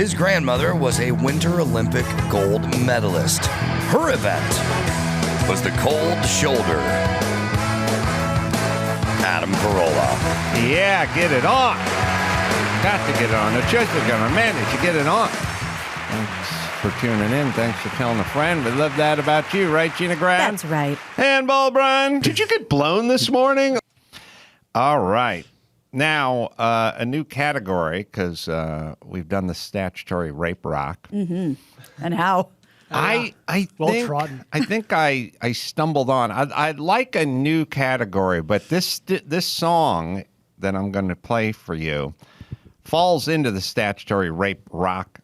His grandmother was a Winter Olympic gold medalist. Her event was the cold shoulder. Adam Carolla. Yeah, get it on. Got to get it on. The church is going to manage to get it on. Thanks for tuning in. Thanks for telling a friend. We love that about you, right, Gina Grab? That's right. Handball, Brian. Did you get blown this morning? All right. Now, a new category, because we've done the statutory rape rock. Mm-hmm. And how? I think I stumbled on. I'd like a new category, but this song that I'm going to play for you falls into the statutory rape rock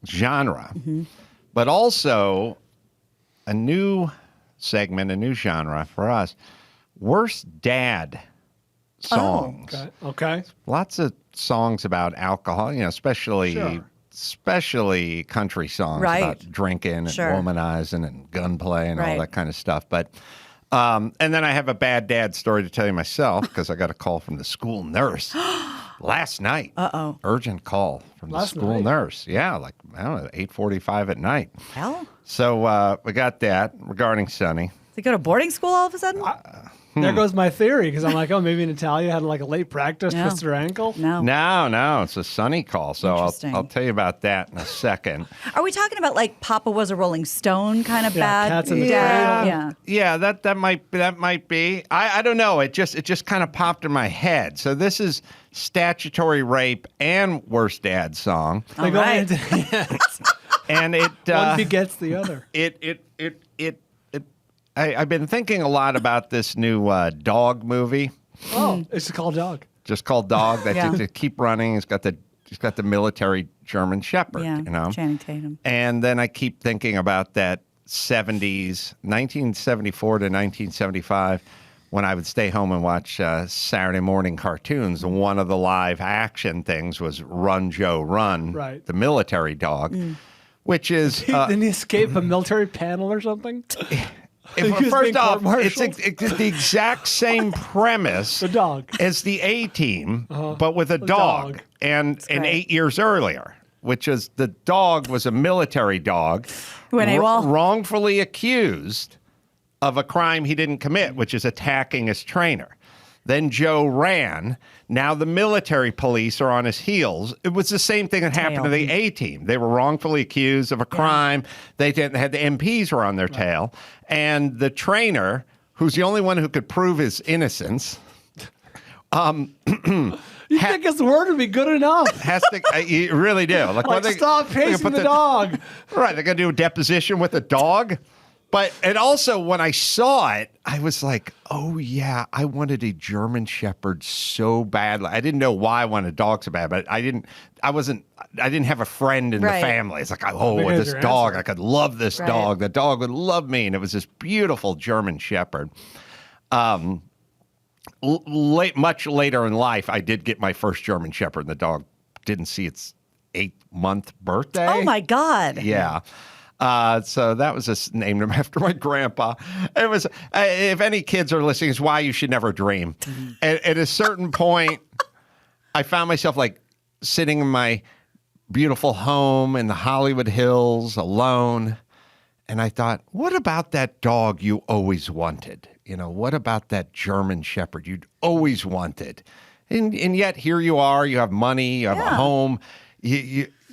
genre, but also a new segment, a new genre for us: worst dad songs. Oh, okay. Lots of songs about alcohol, especially country songs about drinking and womanizing and gunplay and all that kind of stuff. But and then I have a bad dad story to tell you myself, because I got a call from the school nurse last night. Urgent call from the school nurse. Yeah, like, I don't know, 8:45 at night. Hell? So we got that regarding Sonny. Did he go to boarding school all of a sudden? There goes my theory, because I'm like, oh, maybe Natalia had like a late practice, twisted her ankle. No, it's a Sonny call. So I'll tell you about that in a second. Are we talking about like Papa was a Rolling Stone kind of bad? Cats in the dad? Yeah, that might be. I don't know. It just kind of popped in my head. So this is statutory rape and worst dad song. They go hand in hand. And it one begets the other. I've been thinking a lot about this new dog movie. Oh, it's called Dog. Just called Dog. To keep running. He's got the military German Shepherd. Yeah, you know, Channing Tatum. And then I keep thinking about that 70s, 1974 to 1975, when I would stay home and watch Saturday morning cartoons. And one of the live action things was Run, Joe, Run, the military dog, which is... Didn't he escape a military panel or something? First off, it's the exact same premise the dog. as the A-Team, but with a dog. And 8 years earlier, which is the dog was a military dog wrongfully accused of a crime he didn't commit, which is attacking his trainer. Then Joe ran. Now the military police are on his heels. It was the same thing that happened to the A-Team. They were wrongfully accused of a crime. They had the MPs were on their tail. And the trainer, who's the only one who could prove his innocence, you think his word would be good enough? Has to. You really do. Like stop pacing the dog. Right, they're going to do a deposition with the dog. And also, when I saw it, I was like, oh, yeah, I wanted a German Shepherd so badly. I didn't know why I wanted dogs so bad, but I didn't have a friend in the family. It's like, this dog, I could love this dog. The dog would love me. And it was this beautiful German Shepherd. Much later in life, I did get my first German Shepherd, and the dog didn't see its 8-month birthday. Oh, my God. Yeah. So that was named him after my grandpa. It was, if any kids are listening, it's why you should never dream. At a certain point, I found myself like sitting in my beautiful home in the Hollywood Hills alone. And I thought, what about that dog you always wanted? What about that German Shepherd you'd always wanted? And yet here you are, you have money, you have a home,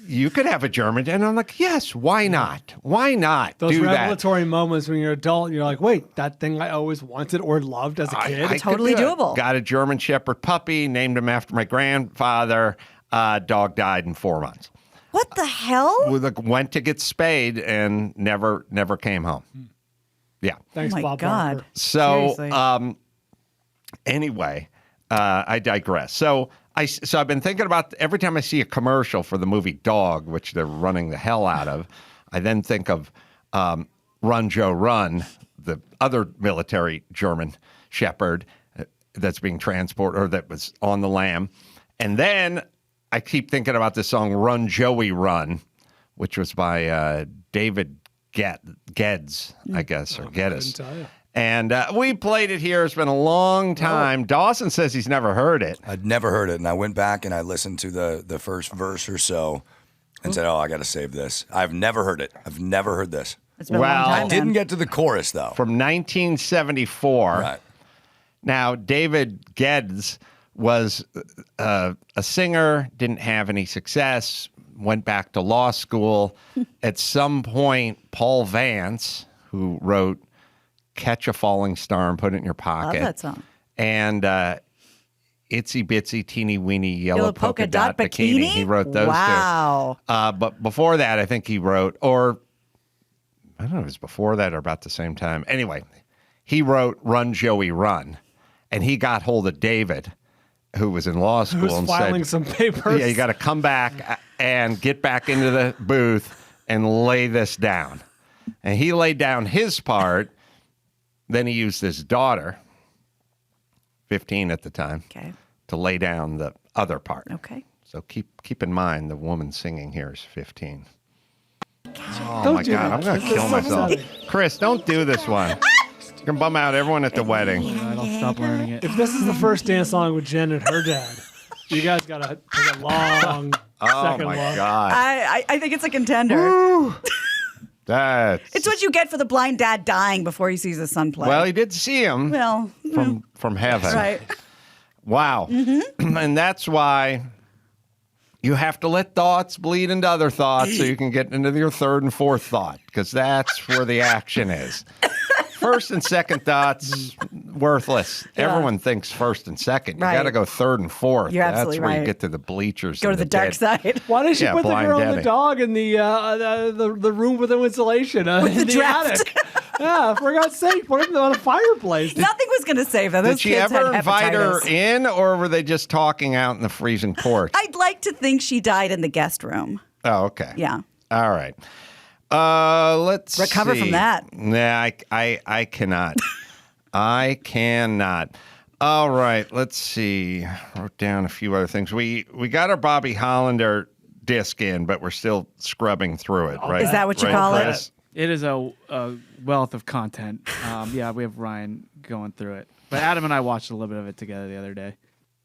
you could have a German, and I'm like, yes, why not? Why not Those do revelatory moments when you're an adult, you're like, wait, that thing I always wanted or loved as a kid? I totally doable. Got a German Shepherd puppy, named him after my grandfather. Dog died in 4 months. What the hell? Went to get spayed and never came home. Yeah. Thanks, oh my Bob God. Barker. So, anyway, I digress. So I've been thinking about every time I see a commercial for the movie Dog, which they're running the hell out of, I then think of Run, Joe, Run, the other military German Shepherd that's being transported, or that was on the lam. And then I keep thinking about the song Run, Joey, Run, which was by David Geddes, I guess, or Geddes. And we played it here. It's been a long time. Oh. Dawson says he's never heard it. I'd never heard it, and I went back and I listened to the first verse or so. and said, "Oh, I got to save this." I've never heard it. I've never heard this. It's been a Well, long time. Didn't then. get to the chorus though. From 1974. Right. Now, David Geddes was a singer, didn't have any success, went back to law school. At some point, Paul Vance, who wrote Catch a Falling Star and Put It in Your Pocket. Love that song. And Itsy Bitsy Teeny Weeny Yellow Polka Dot Bikini. He wrote those Wow. two. But before that, I think he wrote, or I don't know if it was before that or about the same time. Anyway, he wrote Run, Joey, Run. And he got hold of David, who was in law school, Who's and filing said, some papers? "Yeah, you got to come back and get back into the booth and lay this down." And he laid down his part. Then he used his daughter, 15 at the time, Okay. to lay down the other part. Okay. So keep in mind the woman singing here is 15. Oh Don't my do God, that. I'm going to This kill is so myself. upsetting. Chris, don't do this one. You're going to bum out everyone at the wedding. All right, I'll stop learning it. If this is the first dance song with Jen and her dad, you guys gotta take a long Oh second my look. God. I think it's a contender. That's It's what you get for the blind dad dying before he sees his son play. well, he did see him Well, from heaven. right. Wow. And that's why you have to let thoughts bleed into other thoughts so you can get into your third and fourth thought, because that's where the action is. First and second thoughts, worthless. Yeah. Everyone thinks first and second. You Right. got to go third and fourth. You're That's absolutely where you right. get to the bleachers. Go to and the dark dead. side. Why did she Yeah, put the blind girl and daddy. the dog in the room with no insulation in the the draft. attic? Yeah, for God's sake, put them on a fireplace. Nothing was going to save them. Those Did she kids ever had invite her hepatitis. in, or were they just talking out in the freezing porch? I'd like to think she died in the guest room. Oh, okay. Yeah. All right. Let's Recover from see. that. Nah, I cannot. I cannot. All right. Let's see. Wrote down a few other things. We got our Bobby Hollander disc in, but we're still scrubbing through it. Right? Is that what you Right, call it? Chris? It is a wealth of content. Yeah, we have Ryan going through it. But Adam and I watched a little bit of it together the other day.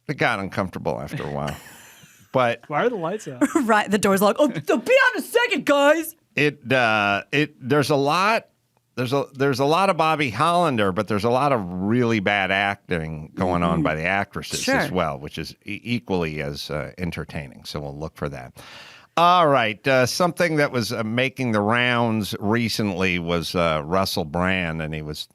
It got uncomfortable after a while, but Why are the lights out? Right. The door's locked. Oh, be on a second, guys. there's a lot. There's a lot of Bobby Hollander, but there's a lot of really bad acting going on by the actresses Sure. as well, which is equally as entertaining. So we'll look for that. All right. Something that was making the rounds recently was Russell Brand, and he was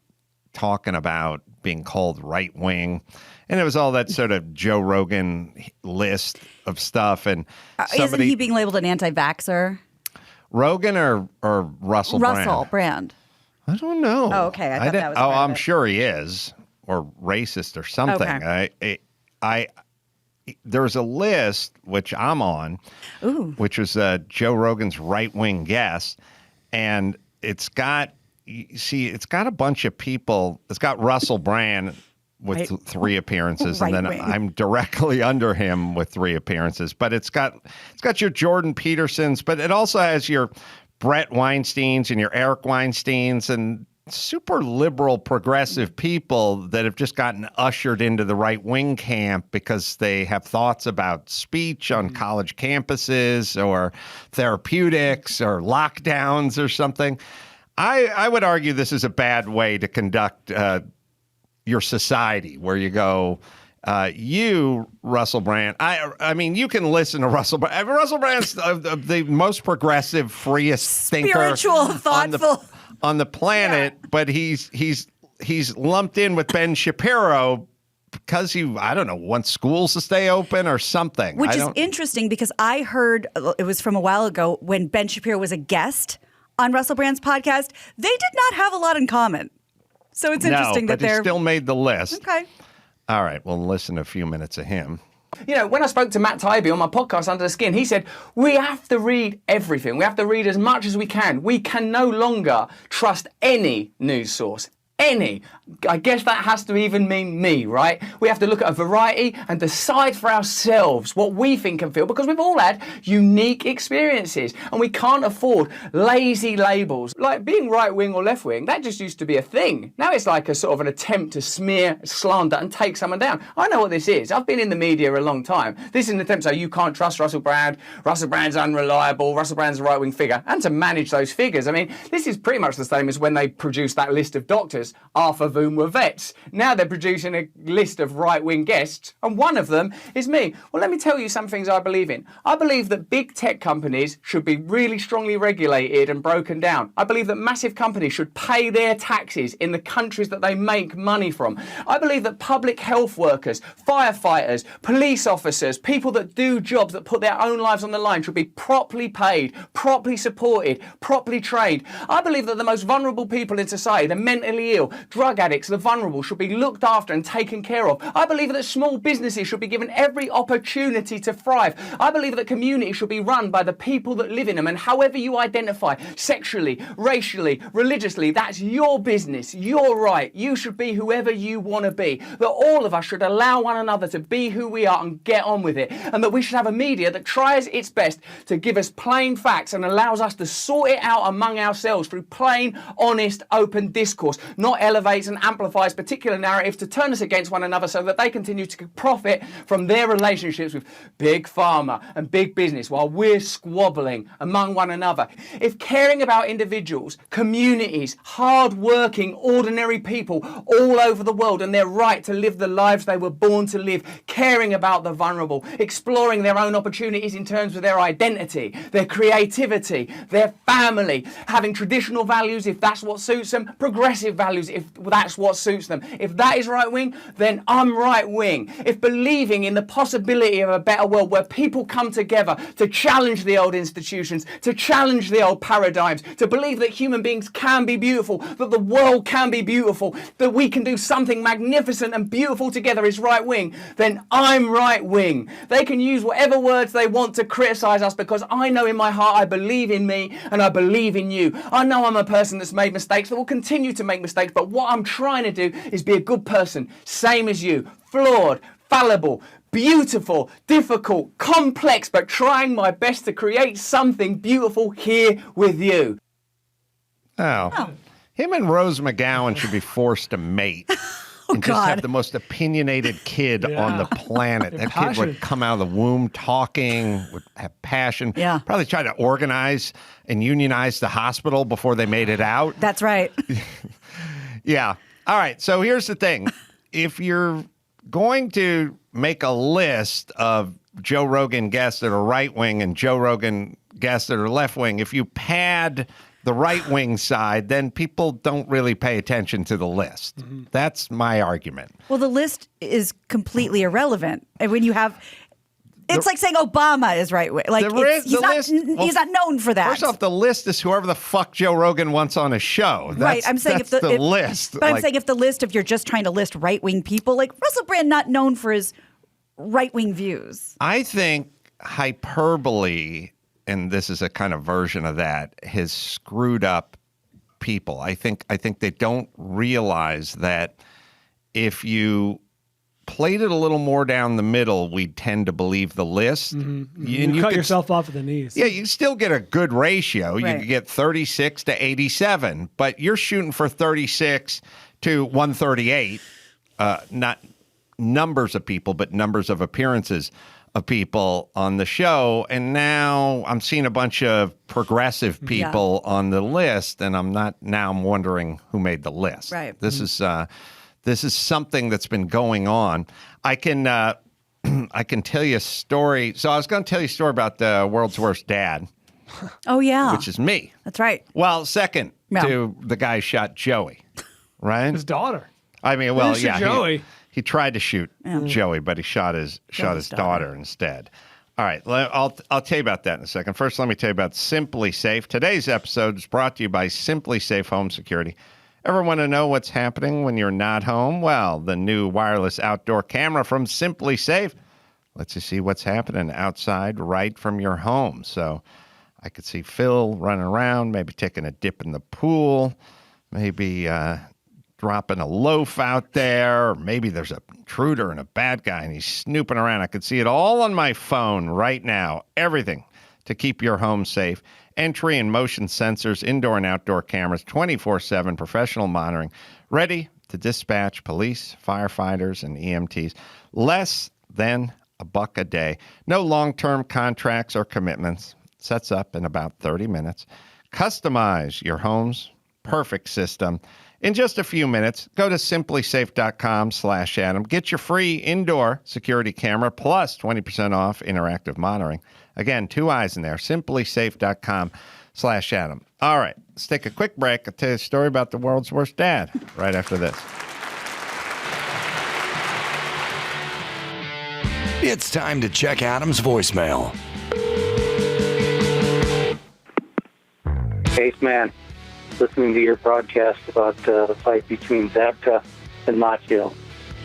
talking about being called right wing. And it was all that sort of Joe Rogan list of stuff. And Isn't he being labeled an anti-vaxxer? Rogan or Russell Brand? Russell Brand. I don't know. Oh, okay. I thought that was Oh, part of I'm it. sure he is, or racist or something. Okay. There's a list which I'm on, which was Joe Rogan's right wing guest, and it's got a bunch of people. It's got Russell Brand with Right. 3 appearances, and then Right-wing. I'm directly under him with 3 appearances. But it's got your Jordan Petersons, but it also has your Brett Weinsteins and your Eric Weinsteins and super liberal progressive people that have just gotten ushered into the right wing camp because they have thoughts about speech on college campuses or therapeutics or lockdowns or something. I would argue this is a bad way to conduct your society, where you go, you, Russell Brand. I mean, you can listen to Russell Brand. Russell Brand's the most progressive, freest thinker, Spiritual, thoughtful. on the planet. But he's lumped in with Ben Shapiro because he, I don't know, wants schools to stay open or something. Which is interesting because I heard, it was from a while ago, when Ben Shapiro was a guest on Russell Brand's podcast, they did not have a lot in common. So it's interesting that but he they're... still made the list. Okay. All right, we'll listen to a few minutes of him. You know, when I spoke to Matt Taibbi on my podcast, Under the Skin, he said, we have to read everything. We have to read as much as we can. We can no longer trust any news source, Any. I guess that has to even mean me, right? We have to look at a variety and decide for ourselves what we think and feel, because we've all had unique experiences and we can't afford lazy labels. Like being right wing or left wing, that just used to be a thing. Now it's like a sort of an attempt to smear, slander and take someone down. I know what this is. I've been in the media a long time. This is an attempt to say you can't trust Russell Brand, Russell Brand's unreliable, Russell Brand's a right wing figure, and to manage those figures. I mean, this is pretty much the same as when they produced that list of doctors, half of whom were vets. Now they're producing a list of right-wing guests, and one of them is me. Well, let me tell you some things I believe in. I believe that big tech companies should be really strongly regulated and broken down. I believe that massive companies should pay their taxes in the countries that they make money from. I believe that public health workers, firefighters, police officers, people that do jobs that put their own lives on the line should be properly paid, properly supported, properly trained. I believe that the most vulnerable people in society, the mentally ill, drug addicts, the vulnerable, should be looked after and taken care of. I believe that small businesses should be given every opportunity to thrive. I believe that communities should be run by the people that live in them, and however you identify, sexually, racially, religiously, that's your business, your right. You should be whoever you want to be. That all of us should allow one another to be who we are and get on with it. And that we should have a media that tries its best to give us plain facts and allows us to sort it out among ourselves through plain, honest, open discourse, not elevates and amplifies particular narratives to turn us against one another so that they continue to profit from their relationships with big pharma and big business while we're squabbling among one another. If caring about individuals, communities, hard-working, ordinary people all over the world and their right to live the lives they were born to live, caring about the vulnerable, exploring their own opportunities in terms of their identity, their creativity, their family, having traditional values if that's what suits them, progressive values if that's what suits them. If that is right wing, then I'm right wing. If believing in the possibility of a better world where people come together to challenge the old institutions, to challenge the old paradigms, to believe that human beings can be beautiful, that the world can be beautiful, that we can do something magnificent and beautiful together is right wing, then I'm right wing. They can use whatever words they want to criticize us, because I know in my heart I believe in me and I believe in you. I know I'm a person that's made mistakes, that will continue to make mistakes, but what I'm trying to do is be a good person, same as you, flawed, fallible, beautiful, difficult, complex, but trying my best to create something beautiful here with you. Oh. Him and Rose McGowan should be forced to mate. And just God. have the most opinionated kid Yeah. on the planet. That kid passionate. would come out of the womb talking, would have passion. Yeah. Probably try to organize and unionize the hospital before they made it out. That's right. Yeah. All right. So here's the thing. If you're going to make a list of Joe Rogan guests that are right wing and Joe Rogan guests that are left wing, if you pad the right wing side, then people don't really pay attention to the list. Mm-hmm. That's my argument. Well, the list is completely irrelevant. And when you have, it's like saying Obama is right wing. Like he's not known for that. First off, the list is whoever the fuck Joe Rogan wants on a show. Right, I'm saying that's the list. But I'm saying if the list, if you're just trying to list right wing people, like Russell Brand, not known for his right wing views. I think hyperbole, and this is a kind of version of that, has screwed up people. I think they don't realize that if you played it a little more down the middle, we tend to believe the list. Mm-hmm. You cut yourself off at the knees. Yeah, you still get a good ratio. Right. You could get 36 to 87, but you're shooting for 36 to 138, not numbers of people, but numbers of appearances of people on the show. And now I'm seeing a bunch of progressive people on the list, and I'm wondering who made the list. Right. This is something that's been going on. I can tell you a story. So I was going to tell you a story about the world's worst dad, Oh, yeah. which is me. That's right. Well, second Yeah. to the guy who shot Joey, right? His daughter. I mean, well, Who shot yeah, Joey? He tried to shoot Joey, but he shot his daughter instead. All right, I'll tell you about that in a second. First, let me tell you about Simply Safe. Today's episode is brought to you by Simply Safe Home Security. Ever want to know what's happening when you're not home? Well, the new wireless outdoor camera from Simply Safe lets you see what's happening outside right from your home. So I could see Phil running around, maybe taking a dip in the pool, maybe dropping a loaf out there, or maybe there's a intruder and a bad guy and he's snooping around. I could see it all on my phone right now. Everything to keep your home safe. Entry and motion sensors, indoor and outdoor cameras, 24/7 professional monitoring, ready to dispatch police, firefighters, and EMTs. Less than $1 a day. No long-term contracts or commitments. Sets up in about 30 minutes. Customize your home's perfect system in just a few minutes. Go to simplysafe.com/Adam. Get your free indoor security camera plus 20% off interactive monitoring. Again, 2 eyes in there. simplysafe.com/Adam. All right, let's take a quick break. I'll tell you a story about the world's worst dad right after this. It's time to check Adam's voicemail. Ace man, listening to your broadcast about the fight between Zabka and Machio.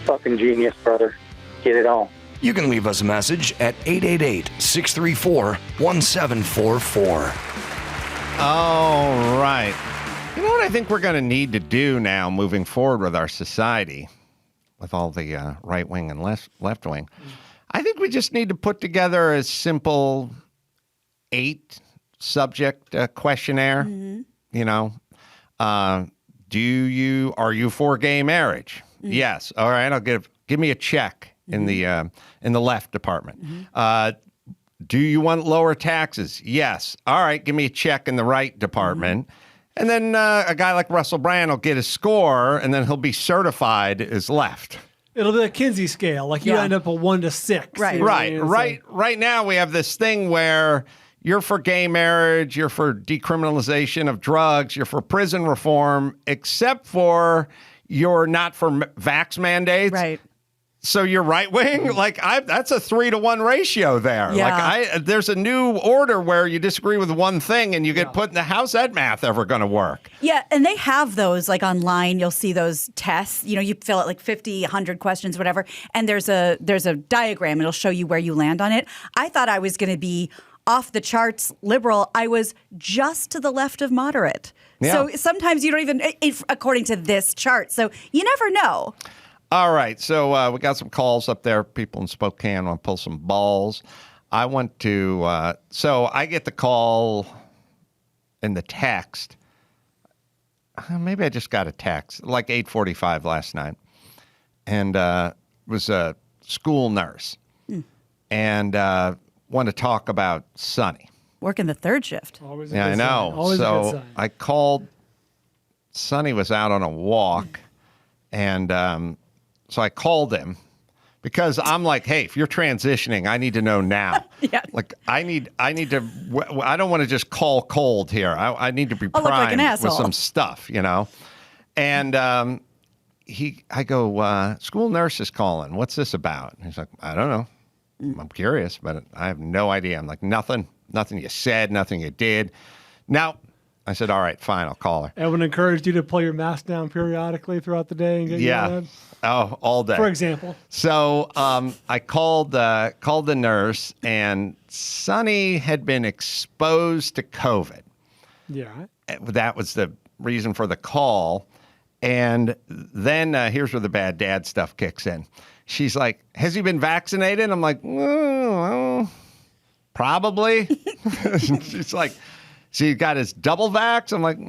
Fucking genius, brother. Get it on. You can leave us a message at 888-634-1744. All right. You know what I think we're going to need to do now moving forward with our society, with all the right wing and left wing? I think we just need to put together a simple 8-subject questionnaire. Mm-hmm. You know, are you for gay marriage? Mm-hmm. Yes. All right. Give me a check in the left department. Mm-hmm. Do you want lower taxes? Yes. All right. Give me a check in the right department. Mm-hmm. And then a guy like Russell Brand will get a score, and then he'll be certified as left. It'll be a Kinsey scale, like you end up a 1 to 6. Right. You know what I mean? Right now we have this thing where you're for gay marriage, you're for decriminalization of drugs, you're for prison reform, except for you're not for vax mandates. Right. So you're right wing, that's a 3-to-1 ratio there. Yeah. There's a new order where you disagree with one thing and you get put in the how's that math ever going to work? Yeah, and they have those online. You'll see those tests. You know, you fill out 50, 100 questions, whatever, and there's a diagram. It'll show you where you land on it. I thought I was going to be off the charts liberal. I was just to the left of moderate. Yeah. So sometimes you don't even, according to this chart. So you never know. All right, so we got some calls up there. People in Spokane want to pull some balls. I want to, so I get the call in the text. Maybe I just got a text, like 8:45 last night. And it was a school nurse. And wanted to talk about Sonny. Working the third shift. Always a Yeah, good I know. sign. Always a good sign. I called. Sonny was out on a walk. And so I called him because I'm like, hey, if you're transitioning, I need to know now. Yeah. Like I need to. I don't want to just call cold here. I need to be I'll look like primed an with asshole. some stuff, you know. And I go, school nurse is calling. What's this about? And he's like, I don't know. I'm curious, but I have no idea. I'm like, nothing you said, nothing you did. Now, I said, all right, fine, I'll call her. Evan encouraged you to pull your mask down periodically throughout the day and get yelled at? Oh, all day. For example. So I called the nurse, and Sonny had been exposed to COVID. Yeah. That was the reason for the call. And then here's where the bad dad stuff kicks in. She's like, has he been vaccinated? I'm like, well, probably. She's like, so he got his double vax? I'm like,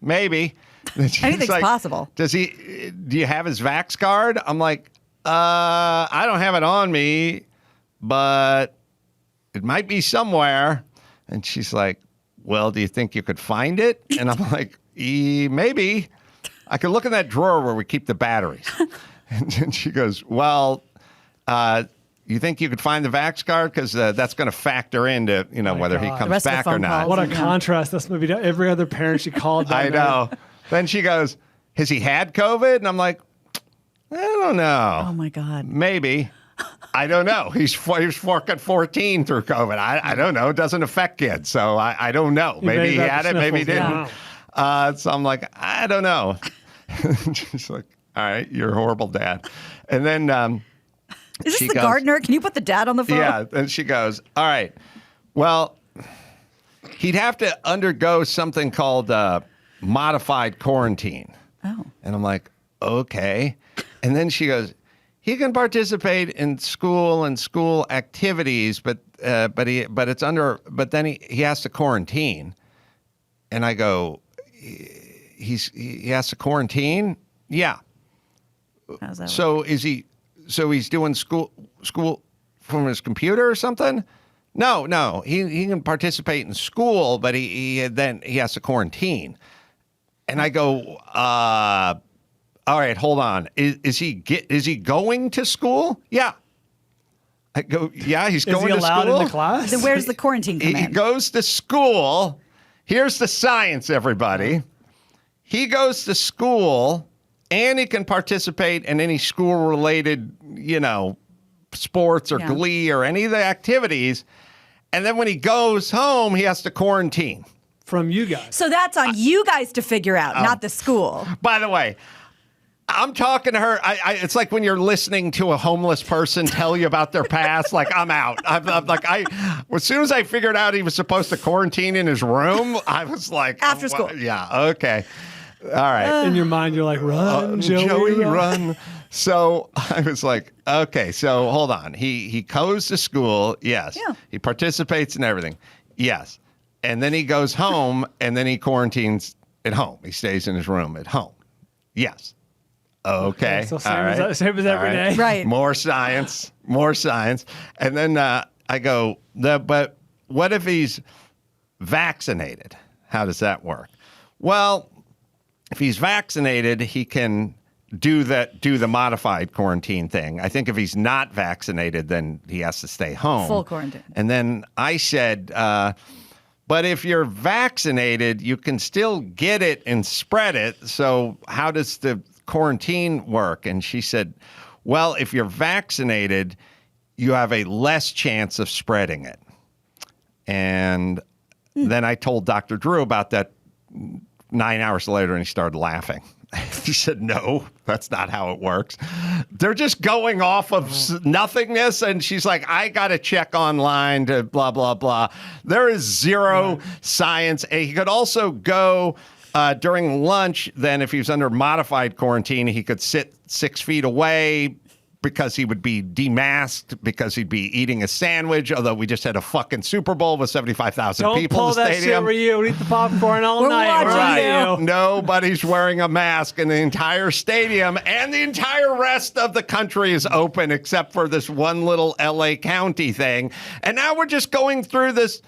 maybe. Anything's possible. Do you have his vax card? I'm like, I don't have it on me, but it might be somewhere. And she's like, well, do you think you could find it? And I'm like, maybe. I could look in that drawer where we keep the batteries. And she goes, well, you think you could find the vax card? Because that's going to factor into, whether he comes back or not. What a contrast this movie to every other parent she called. I know. Then she goes, has he had COVID? And I'm like, I don't know. Oh, my God. Maybe. I don't know. He was 14 through COVID. I don't know. It doesn't affect kids. So I don't know. Maybe he had it. Maybe he didn't. So I'm like, I don't know. She's like, all right, you're a horrible dad. And then is this the gardener? Can you put the dad on the phone? Yeah. And she goes, all right, well, he'd have to undergo something called modified quarantine. Oh. And I'm like, okay. And then she goes, he can participate in school and school activities, but then he has to quarantine. And I go, he has to quarantine? Yeah. How's that So he's doing school from his computer or something? No. He can participate in school, but he has to quarantine. And I go, all right, hold on. Is he going to school? Yeah. I go, yeah, he's going to school. Is he allowed in the class? Then where's the quarantine come He in? goes to school. Here's the science, everybody. He goes to school, and he can participate in any school-related, sports or glee or any of the activities. And then when he goes home, he has to quarantine. From you guys. So that's on you guys to figure out, not the school. By the way, I'm talking to her. It's like when you're listening to a homeless person tell you about their past. Like, I'm out. I'm like, as soon as I figured out he was supposed to quarantine in his room, I was like, After school. Yeah, okay. All right. In your mind, you're like, run, Joey, run. So I was like, okay, so hold on. He goes to school. Yes. Yeah. He participates in everything. Yes. And then he goes home, and then he quarantines at home. He stays in his room at home. Yes. Okay. So All right. same as every day. Right. More science. And then I go, but what if he's vaccinated? How does that work? Well, if he's vaccinated, he can do the modified quarantine thing. I think if he's not vaccinated, then he has to stay home. Full quarantine. And then I said, but if you're vaccinated, you can still get it and spread it. So how does the quarantine work? And she said, well, if you're vaccinated, you have a less chance of spreading it. And then I told Dr. Drew about that 9 hours later, and he started laughing. He said, no, that's not how it works. They're just going off of nothingness. And she's like, I got to check online to blah, blah, blah. There is zero science. And he could also go during lunch. Then if he was under modified quarantine, he could sit 6 feet away because he would be demasked, because he'd be eating a sandwich, although we just had a fucking Super Bowl with 75,000 people in the stadium. Don't pull that shit where you eat the popcorn all We're night. watching Right. you. Nobody's wearing a mask in the entire stadium, and the entire rest of the country is open except for this one little LA County thing. And now we're just going through this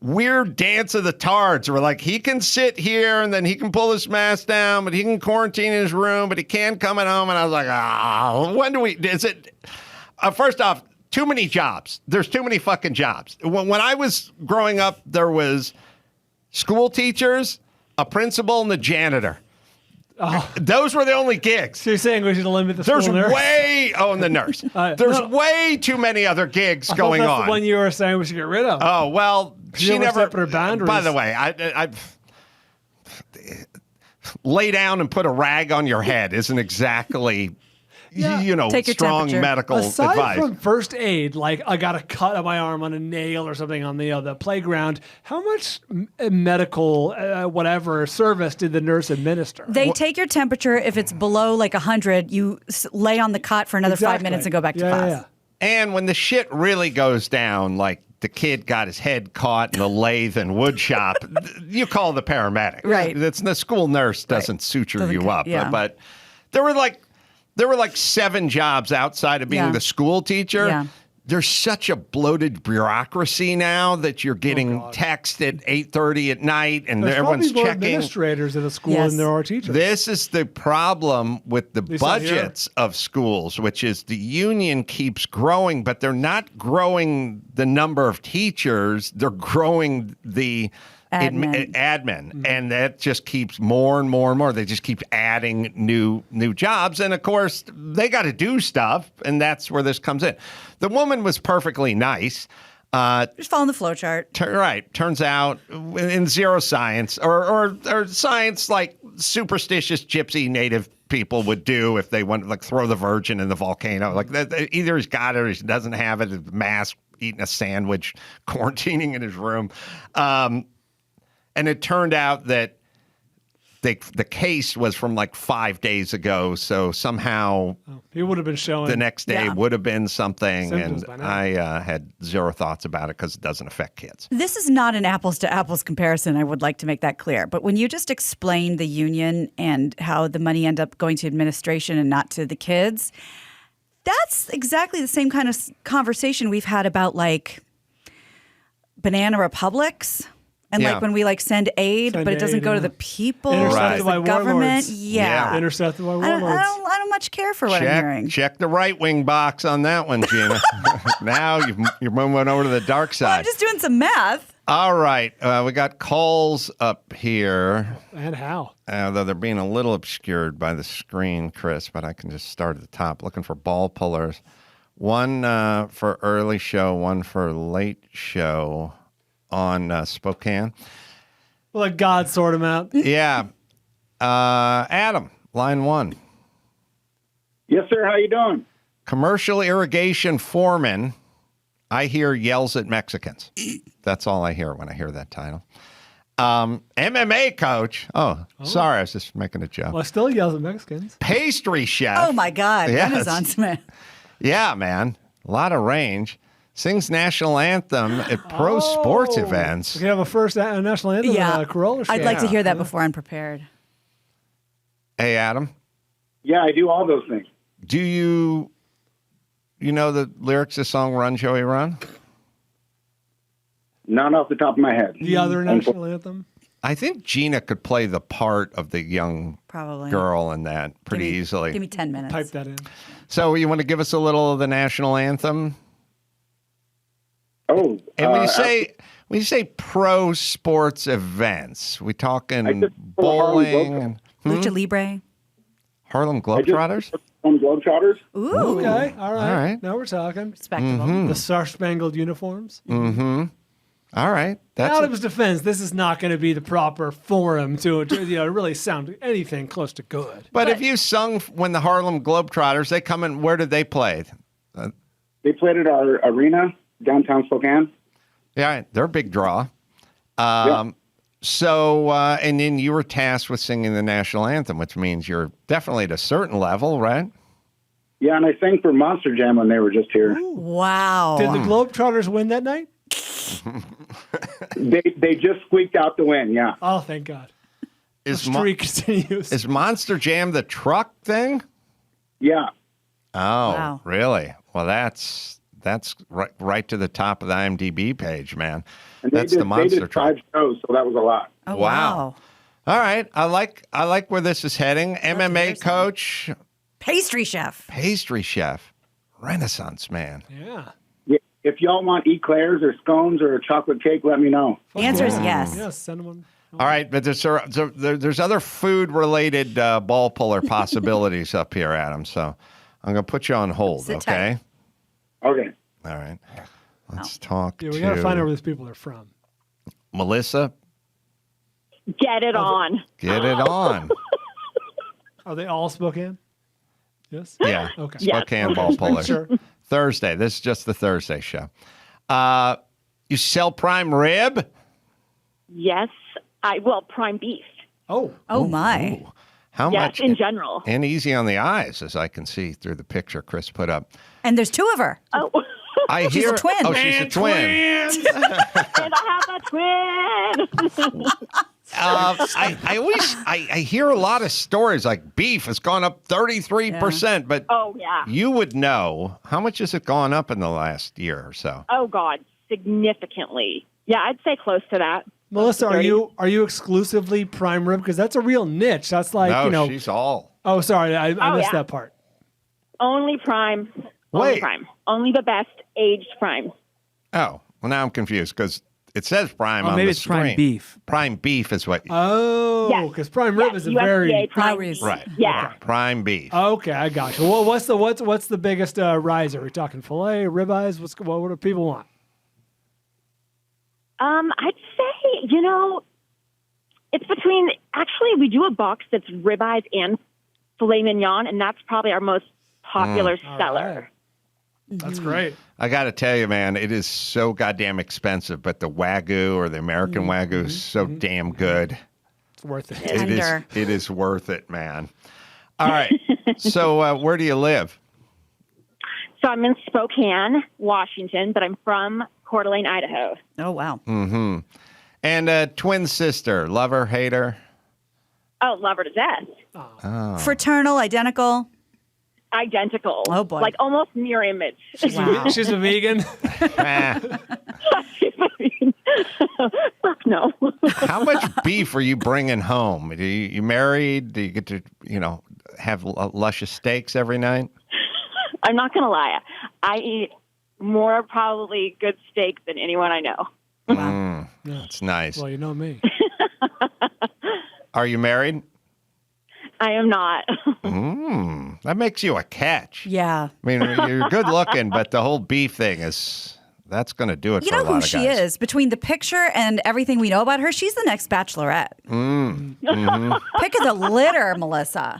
weird dance of the tards. We're like, he can sit here and then he can pull his mask down, but he can quarantine in his room, but he can't come at home. And I was like, when do we, is it, first off, too many jobs. There's too many fucking jobs. When I was growing up, there was school teachers, a principal, and the janitor. Oh. Those were the only gigs. So you're saying we should limit the There's school nurse? and the nurse. There's way too many other gigs going that's on. the one you were saying we should get rid of. Oh, well, She she never put her boundaries. By the way, I lay down and put a rag on your head isn't exactly, Take your strong temperature. medical Aside advice. from first aid, like I got a cut on my arm on a nail or something on the playground, how much medical whatever service did the nurse administer? They take your temperature. If it's below like 100, you lay on the cot for another 5 minutes and go back to class. Yeah. And when the shit really goes down, like the kid got his head caught in the lathe and wood shop, you call the paramedic. Right. It's the school nurse doesn't suture Doesn't you co- up. yeah. But there were like 7 jobs outside of being Yeah. the school teacher. Yeah. There's such a bloated bureaucracy now that you're getting text at 8:30 at night and There's everyone's probably more checking. administrators at a school Yes. than there are teachers. This is the problem with the least out here. budgets of schools, which is the union keeps growing, but they're not growing the number of teachers. They're growing the admin. And that just keeps more and more and more. They just keep adding new jobs. And of course, they got to do stuff. And that's where this comes in. The woman was perfectly nice. Just following the flow chart. Right. Turns out in zero science or science like superstitious gypsy native people would do if they want to like throw the virgin in the volcano. Like either he's got it or he doesn't have it. A mask, eating a sandwich, quarantining in his room. And it turned out that the case was from like 5 days ago, so somehow He would have been showing the next day would have been something, Symptoms and by now. I had zero thoughts about it because it doesn't affect kids. This is not an apples to apples comparison. I would like to make that clear. But when you just explain the union and how the money end up going to administration and not to the kids, that's exactly the same kind of conversation we've had about like banana republics. And Yeah. like when we like send aid, Send but it doesn't aid, go to yeah. the people, Intercepted it's by the government. warlords. Yeah. intercepted by I warlords. don't much care for what I'm hearing. Check the right wing box on that one, Gina. Now you're moving over to the dark Well, side. I'm just doing some math. All right, we got calls up here. And how? Though they're being a little obscured by the screen, Chris, but I can just start at the top. Looking for ball pullers. One for early show, one for late show on Spokane. Well, let God sort him out. Yeah. Adam, line one. Yes, sir. How you doing? Commercial irrigation foreman, I hear yells at Mexicans. That's all I hear when I hear that title. MMA coach. Oh, sorry. I was just making a joke. Well, I still yells at Mexicans. Pastry chef. Oh my God. Yes. Renaissance man. Yeah, man. A lot of range. Sings national anthem at pro sports events. We can have a first national anthem Yeah. at a Carolla show. I'd like to hear that before I'm prepared. Hey, Adam, Yeah, I do all those things. do you know the lyrics to the song Run, Joey, Run? Not off the top of my head. The other national anthem. I think Gina could play the part of the young Probably. girl in that pretty Give me- easily. Give me 10 minutes. Type that in. So you want to give us a little of the national anthem? Oh, And when you say pro sports events, we I talking just- Harlem bowling and Lucha Libre. Harlem Globetrotters? on Globetrotters. Ooh. Okay. All right. All right. Now we're talking. Respectable. The Star-Spangled Uniforms. Mm-hmm. All right. That's Adam's defense, this is not going to be the proper forum to really sound anything close to good. But if you sung when the Harlem Globetrotters, they come in, where did they play? They played at our arena downtown Spokane. Yeah, they're a big draw. So, and then you were tasked with singing the national anthem, which means you're definitely at a certain level, right? Yeah, and I sang for Monster Jam when they were just here. Wow. Did the Globetrotters win that night? They just squeaked out the win. Yeah. Oh, thank God. The Is, Mo- streak continues. is Monster Jam the truck thing? Yeah. Oh, Wow. really? Well, that's right to the top of the IMDb page, man. And That's they the did monster truck. 5 shows, so that was a lot. Oh, Wow. All right, I like where this is heading. MMA hear some. coach, Pastry chef. pastry chef, Renaissance man. Yeah. Yeah. If y'all want eclairs or scones or a chocolate cake, let me know. The answer is yes. Yes, send them on. All right, but there's other food-related ball puller possibilities up here, Adam. So I'm going to put you on hold, Sit okay? tight. Okay. All right. Let's talk Yeah, we to got to find out where these people are from. Melissa. Get it on. Get it on. Are they all Spokane? Yes? Yeah. Okay. Yes. Spokane ball puller. Sure. Thursday. This is just the Thursday show. You sell prime rib? Yes. Prime beef. Oh, Oh, my. How Yes, much? in general. And easy on the eyes, as I can see through the picture Chris put up. And there's two of her. Oh, I She's a hear. twin. Oh, she's a twin. and I have a twin. I hear a lot of stories like beef has gone up 33%, but Oh, yeah. you would know how much has it gone up in the last year or so? Oh, God. Significantly. Yeah, I'd say close to that. Melissa, are 30. you exclusively prime rib? Because that's a real niche. That's like, No, she's all. Oh, sorry. I missed yeah. that part. Only prime. Wait. Only prime. Only the best aged prime. Oh, well, now I'm confused because it says prime Oh, on maybe the it's screen. prime beef. Prime beef is what. Oh, Yes. because prime rib Yes, is a USDA very... prime. Floweries. Right. Yeah. Prime beef. Okay, I got you. Well, what's the biggest riser? Are we talking filet, ribeyes? What do people want? I'd say, it's between, actually, we do a box that's ribeyes and filet mignon, and that's probably our most popular seller. Right. That's great. I got to tell you, man, it is so goddamn expensive, but the Wagyu or the American Wagyu is so damn good. It's worth it. Tender. It is worth it, man. All right. So where do you live? So I'm in Spokane, Washington, but I'm from Coeur d'Alene, Idaho. Oh, wow. Mm-hmm. And twin sister, lover, hater? Oh, love her to death. Oh. Fraternal, identical. Identical. Oh, boy. Like almost mirror image. Wow. She's a vegan. Fuck no. How much beef are you bringing home? You married? Do you get to, have luscious steaks every night? I'm not going to lie. I eat more probably good steak than anyone I know. That's nice. Well, you know me. Are you married? I am not. That makes you a catch. Yeah. I mean, you're good looking, but the whole beef thing that's going to do it You for a know lot who of she guys. is? Between the picture and everything we know about her, she's the next bachelorette. Pick of the litter, Melissa.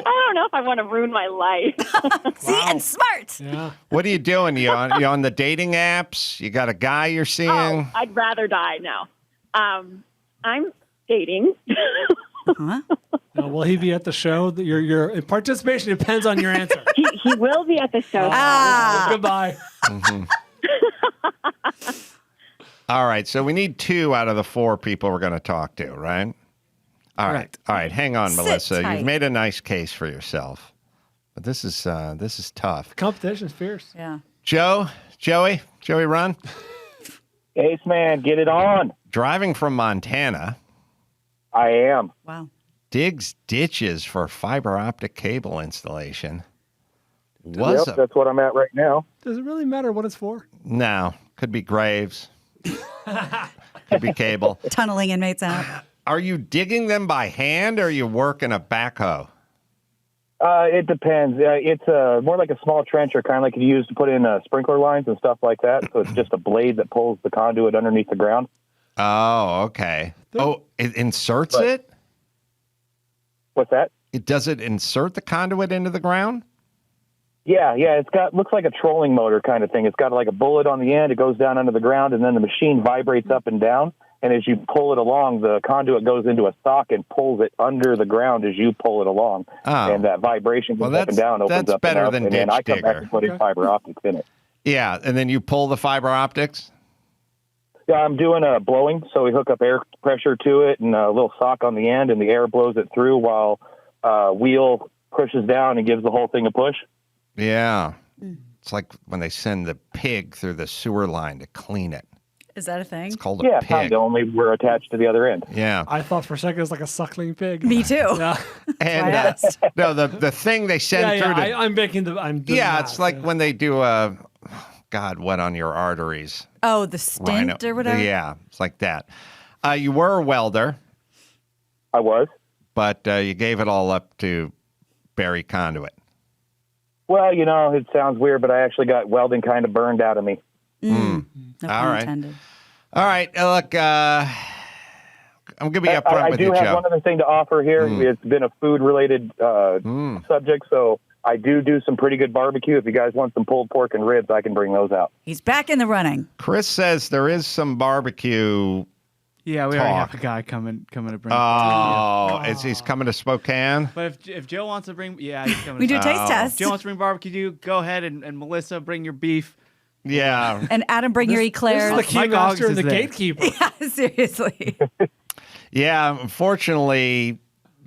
I don't know if I want to ruin my life. See, and smart. Yeah. What are you doing? You on the dating apps? You got a guy you're seeing? Oh, I'd rather die now. I'm dating. Huh? Now, will he be at the show? Your participation depends on your answer. he will be at the show. Goodbye. All right, so we need 2 out of the 4 people we're going to talk to, right? All right. Hang on, Sit Melissa. tight. You've made a nice case for yourself, but this is tough. Competition's fierce. Yeah. Joey, run. Ace man, get it on. Driving from Montana, I am. Wow. digs ditches for fiber optic cable installation. Yep, that's what I'm at right now. Does it really matter what it's for? No, could be graves. Could be cable. Tunneling inmates out. Are you digging them by hand or are you working a backhoe? It depends. It's more like a small trencher, kind of like you use to put in sprinkler lines and stuff like that. So it's just a blade that pulls the conduit underneath the ground. Oh, okay. Oh, it inserts it? What's that? Does it insert the conduit into the ground? Yeah. Looks like a trolling motor kind of thing. It's got like a bullet on the end. It goes down under the ground, and then the machine vibrates up and down. And as you pull it along, the conduit goes into a sock and pulls it under the ground as you pull it along. Oh. And that vibration goes up and down, opens that's up better and up, than and then ditch I come back digger. and put in fiber optics in it. Yeah, and then you pull the fiber optics? Yeah, I'm doing a blowing, so we hook up air pressure to it and a little sock on the end, and the air blows it through while wheel pushes down and gives the whole thing a push. Yeah. It's like when they send the pig through the sewer line to clean it. Is that a thing? It's called a Yeah, pig. kind of, only we're attached to the other end. Yeah. I thought for a second it was like a suckling pig. Me too. Yeah. And I asked. no, the thing they send through to I'm making the. I'm doing yeah, that, it's like when they do God, what on your arteries? Oh, the stint Rhino. or whatever? Yeah, it's like that. You were a welder, I was. but you gave it all up to bury conduit. Well, it sounds weird, but I actually got welding kind of burned out of me. No pun All right. intended. All right, look, I'm going to be upfront I with do you, have Joe. one other thing to offer here. It's been a food-related subject, so I do some pretty good barbecue. If you guys want some pulled pork and ribs, I can bring those out. He's back in the running. Chris says there is some barbecue. Yeah, we already have a guy coming to bring. Oh, he's coming to Spokane? But if Joe wants to bring, he's coming. We do to a taste If test. Joe wants to bring barbecue, go ahead, and Melissa, bring your beef. Yeah. And Adam, bring your eclairs. This is the Mike keymaster Oggs and is the there. gatekeeper. Yeah, seriously. Yeah, unfortunately,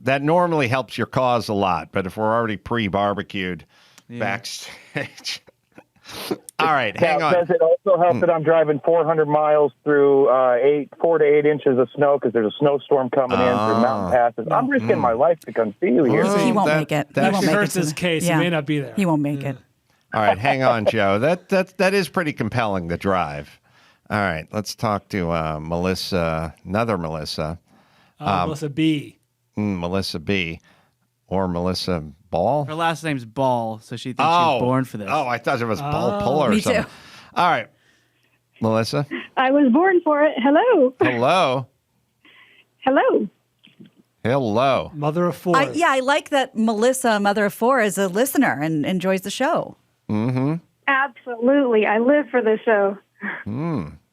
that normally helps your cause a lot. But if we're already pre-barbecued backstage. All right, hang on. Does it also help that I'm driving 400 miles through 4 to 8 inches of snow because there's a snowstorm coming in through mountain passes? I'm risking my life to come see you here. He won't that- make it. He that won't make hurts it. his case. He may not be there. He won't make it. All right, hang on, Joe. That is pretty compelling, the drive. All right, let's talk to Melissa, another Melissa. Melissa B. Melissa B. Or Melissa Ball. Her last name's Ball, so she thinks she's born for this. Oh, I thought it was Ball Puller or me something. too. All right, Melissa. I was born for it. Hello. Hello. Hello. Hello. Mother of four. I like that Melissa, mother of four, is a listener and enjoys the show. Absolutely. I live for the show.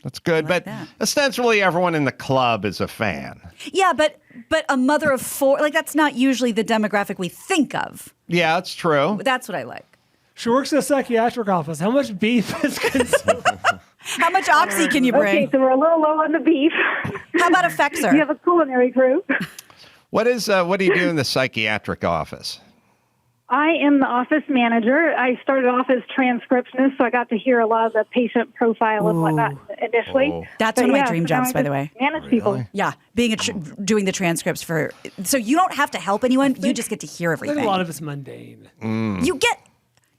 That's good. like But that. ostensibly, everyone in the club is a fan. Yeah, but a mother of 4, like that's not usually the demographic we think of. Yeah, that's true. That's what I like. She works in a psychiatric office. How much beef is consumed? How much oxy can you bring? Okay, so we're a little low on the beef. How about a fexer? You have a culinary crew. What do you do in the psychiatric office? I am the office manager. I started off as transcriptionist, so I got to hear a lot of the patient profile and whatnot initially. Oh. That's But one of my yeah, dream so now jobs, I by the just way. Manage people. Yeah, being doing the transcripts for, so you don't have to help anyone. You just get to hear I think everything. a lot of it's mundane.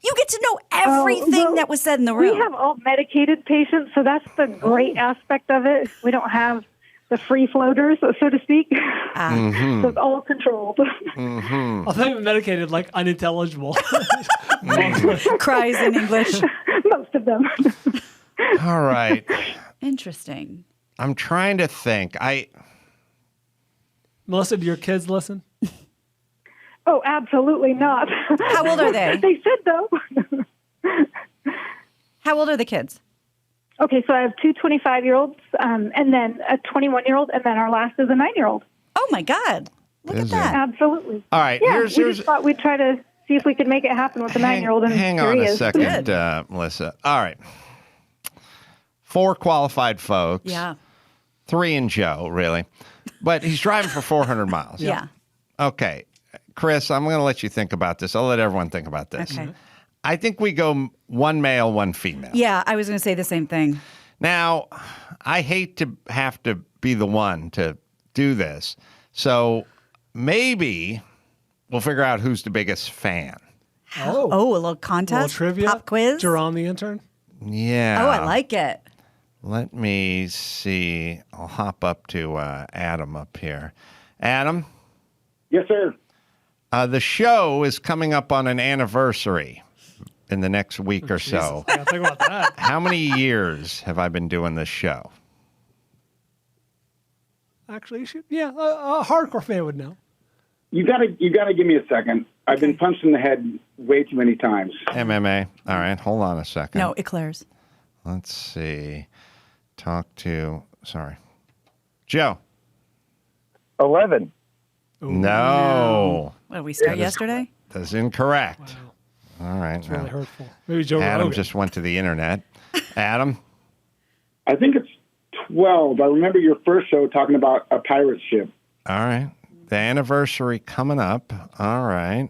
You get to know everything well, that was said in the room. We have all medicated patients, so that's the great aspect of it. We don't have the free floaters, so to speak. So it's all controlled. I think I'm medicated like unintelligible. Cries in English. Most of them. All right. Interesting. I'm trying to think. Melissa, do your kids listen? Oh, absolutely not. How old are they? They should, though. How old are the kids? Okay, so I have two 25-year-olds, and then a 21-year-old, and then our last is a 9-year-old. Oh my God! Look Is at that. Absolutely. All right. Yeah, here's we just thought we'd try to see if we could make it happen with the 9-year-old. And hang here on he a is. second, Melissa. All right. 4 qualified folks. Yeah. 3 in Joe, really. But he's driving for 400 miles. Yeah. Okay. Chris, I'm going to let you think about this. I'll let everyone think about this. Okay. I think we go 1 male, 1 female. Yeah, I was going to say the same thing. Now, I hate to have to be the one to do this. So maybe we'll figure out who's the biggest fan. Oh, a little contest? Little trivia? Pop quiz? Jerron the intern? Yeah. Oh, I like it. Let me see. I'll hop up to Adam up here. Adam, Yes, sir. the show is coming up on an anniversary in the next week or so. I gotta think about that. How many years have I been doing this show? Actually, you should, a hardcore fan would know. You gotta give me a second. I've been punched in the head way too many times. MMA. All right, hold on a second. No, eclairs. Let's see. Joe. 11. No. What, did we start yesterday? That's incorrect. All right. It's really now, hurtful. Maybe Joe Adam Rogan. just went to the internet. Adam? I think it's 12. I remember your first show talking about a pirate ship. All right. The anniversary coming up. All right.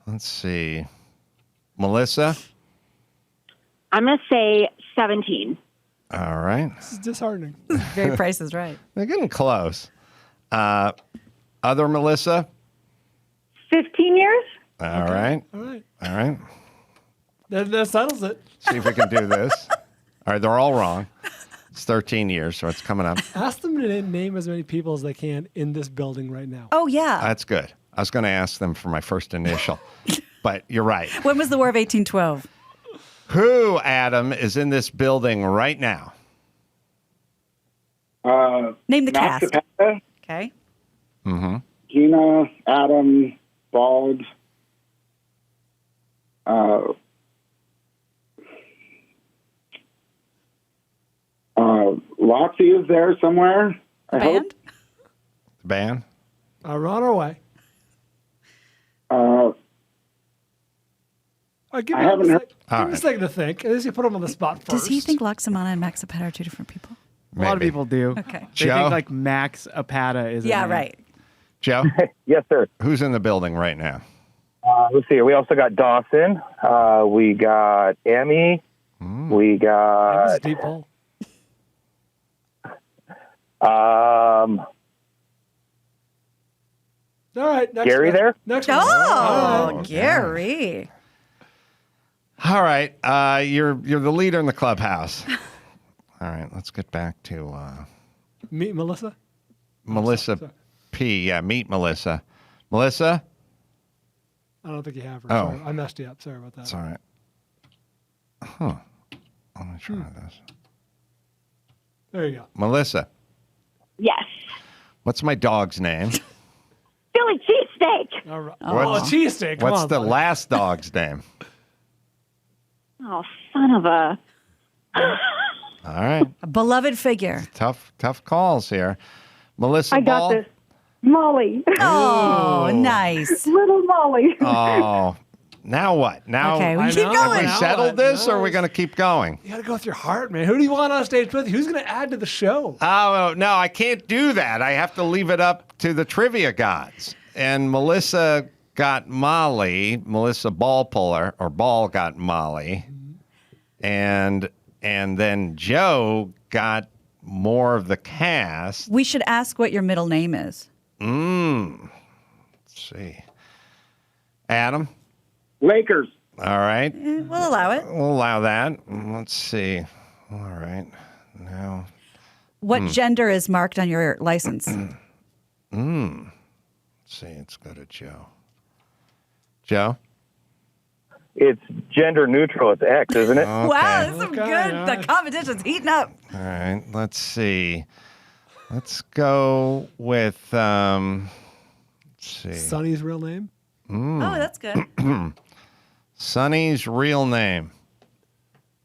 Let's see. Melissa? I'm going to say 17. All right. This is disheartening. Very Price is Right. They're getting close. Other Melissa? 15 years? All right. All right. All right. That settles it. See if we can do this. All right. They're all wrong. It's 13 years, so it's coming up. Ask them to name as many people as they can in this building right now. Oh, yeah. That's good. I was going to ask them for my first initial, but you're right. When was the War of 1812? Who, Adam, is in this building right now? Name the Max cast. Zapata, Okay. Mm-hmm. Gina, Adam, Bald. Lotsy is there somewhere. I hope. Band? The band? We're on our way. Give I me haven't heard. All Give me a right. second to think. At least you put them on the spot first. Does he think Loxamana and Max Zapata are two different people? A lot of Maybe. people do. Okay. They Joe? think like Max Apata is. a Yeah, name. right. Joe? Yes, sir. Who's in the building right now? Let's see. We also got Dawson. We got Emmy. We That was got a deep hole. All right. Next Gary one. there? Next one. Oh, Oh, Gary. All right. You're the leader in the clubhouse. All right. Let's get back to Meet Melissa. Melissa sorry. P. Yeah, meet Melissa. Melissa? I don't think you have her. Oh. Sorry. I messed you up. Sorry about that. It's all right. Huh. Let me try this. There you go. Melissa, Yes. what's my dog's name? Philly cheesesteak. All right. What's- Oh, a cheesesteak. Come What's on, the buddy. last dog's name? Oh, son of a. All right. A beloved figure. Tough calls here. Melissa I got Ball. this. Molly. Oh, nice. Little Molly. Oh, now what? Now Okay, we I keep know. have going. we settled this, or are we going to keep going? You got to go with your heart, man. Who do you want on stage with you? Who's going to add to the show? Oh, no, I can't do that. I have to leave it up to the trivia gods. And Melissa got Molly. Melissa Ball got Molly. And then Joe got more of the cast. We should ask what your middle name is. Let's see. Adam? Lakers. All right. We'll allow it. We'll allow that. Let's see. All right. Now. What gender is marked on your license? Let's see. Let's go to Joe. Joe? It's gender neutral. It's X, isn't it? Wow, that's some good. all right. The competition's heating up. All right. Let's see. Let's go with, let's see. Sonny's real name? Oh, that's good. Sonny's real name.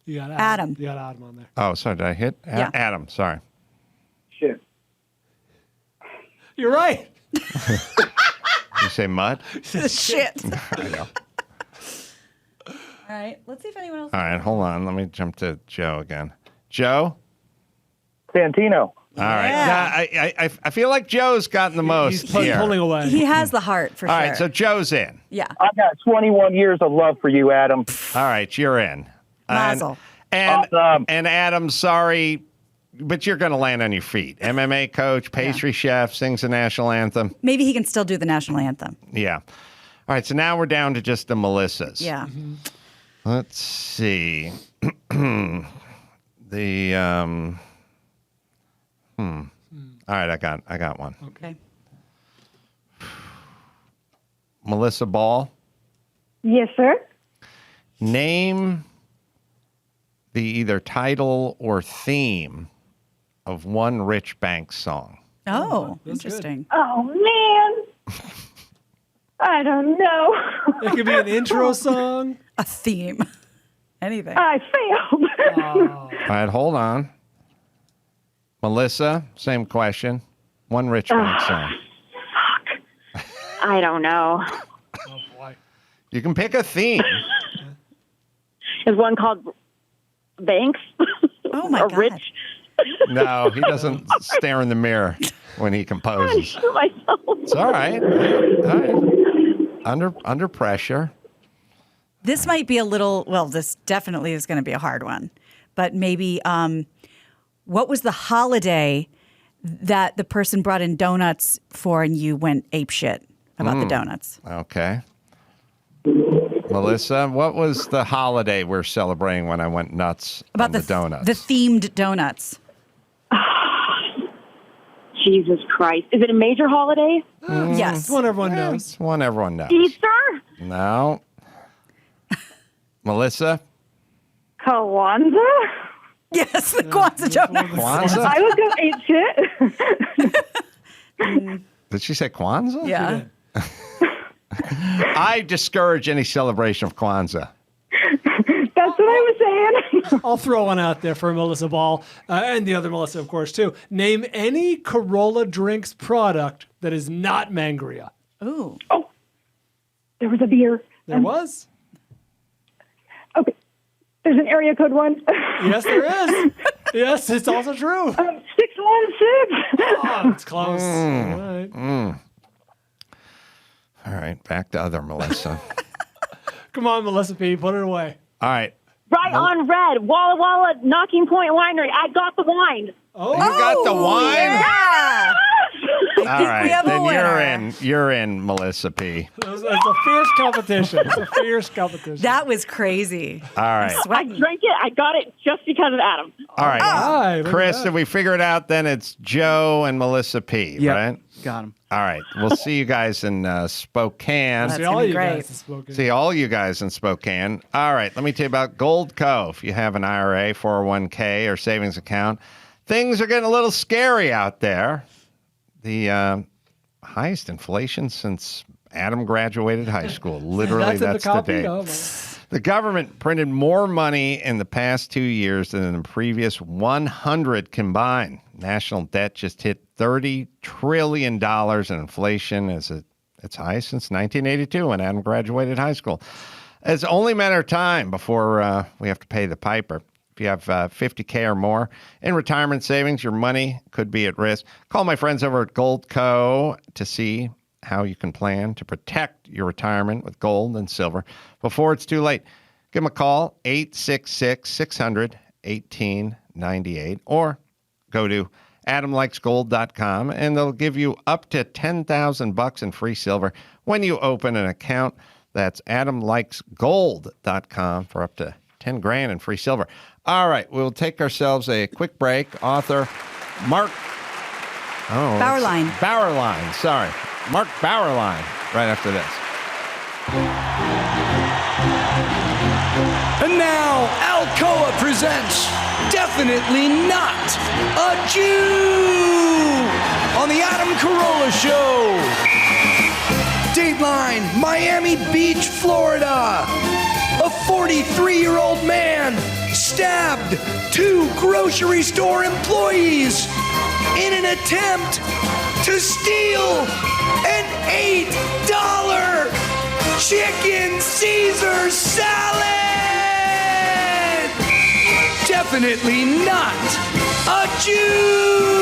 You got Adam. You got Adam on there. Oh, sorry. Did I hit? Yeah. Adam. Sorry. Shit. You're right. You say mud? Shit. I know. All right, let's see if anyone else. All right. Hold on. Let me jump to Joe again. Joe? Santino. All right. Yeah. Now, I feel like Joe's gotten the most He's here. pulling away. He has the heart for All sure. right. So Joe's in. Yeah. I got 21 years of love for you, Adam. All right. You're in. Mazel. And Awesome. Adam, sorry, but you're going to land on your feet. MMA coach, pastry chef, sings the national anthem. Maybe he can still do the national anthem. Yeah. All right. So now we're down to just the Melissas. Yeah. Let's see. All right, I got one. Okay. Melissa Ball, Yes, sir. name the either title or theme of one Rich Banks song. Oh, that's good. interesting. Oh, man. I don't know. It could be an intro song. A theme. Anything. I failed. All right, hold on. Melissa, same question. One Rich Banks song. I don't know. Oh, boy. You can pick a theme. Is one called Banks? Oh, my or God. Rich? No, he doesn't stare in the mirror when he composes. Myself. It's all right. All right. Under pressure. This might be a little, well, this definitely is going to be a hard one. But maybe, what was the holiday that the person brought in donuts for and you went apeshit about the donuts? Okay. Melissa, what was the holiday we're celebrating when I went nuts About on the donuts? The themed donuts. Jesus Christ. Is it a major holiday? Yes. It's one everyone knows. It's one everyone knows. Easter? No. Melissa? Kwanzaa? Yes, the Kwanzaa donuts. Kwanzaa? I would go eat shit. Did she say Kwanzaa? Yeah. I discourage any celebration of Kwanzaa. That's what I was saying. I'll throw one out there for Melissa Ball and the other Melissa, of course, too. Name any Carolla Drinks product that is not Mangria. Ooh. Oh, there was a beer. There was. Okay. There's an area code one. Yes, there is. Yes, it's also true. 616. Oh, it's close. All right. All right, back to other Melissa. Come on, Melissa P. Put it away. All right. Right on red. Walla Walla Knocking Point Winery. I got the wine. Oh, You got the wine? Yeah. All think we right, have a then winner. you're in, Melissa P. it's a fierce competition. It's a fierce competition. That was crazy. All right. I Sweating. drank it. I got it just because of Adam. All right. Hi, look at Chris, that. did we figure it out then? It's Joe and Melissa P, Yep. right? Got him. All right. We'll see you guys in Spokane. That's See gonna all be you great. guys have spoken. See all you guys in Spokane. All right, let me tell you about Gold Co. If you have an IRA, 401k, or savings account, things are getting a little scary out there. The highest inflation since Adam graduated high school. Literally, That's in the that's the copy. date. Oh, my. The government printed more money in the past 2 years than in the previous 100 combined. National debt just hit $30 trillion, and inflation is at its highest since 1982 when Adam graduated high school. It's only a matter of time before we have to pay the piper. If you have $50K or more in retirement savings, your money could be at risk. Call my friends over at Gold Co. to see how you can plan to protect your retirement with gold and silver before it's too late. Give them a call, 866-600-1898, or go to adamlikesgold.com, and they'll give you up to $10,000 in free silver when you open an account. That's adamlikesgold.com for up to 10 grand in free silver. All right, we'll take ourselves a quick break. Author Mark Bauerlein. Mark Bauerlein, right after this. And now, Alcoa presents Definitely Not a Jew on the Adam Carolla Show. Dateline, Miami Beach, Florida. A 43-year-old man stabbed 2 grocery store employees in an attempt to steal an $8 chicken Caesar salad. Definitely not a Jew.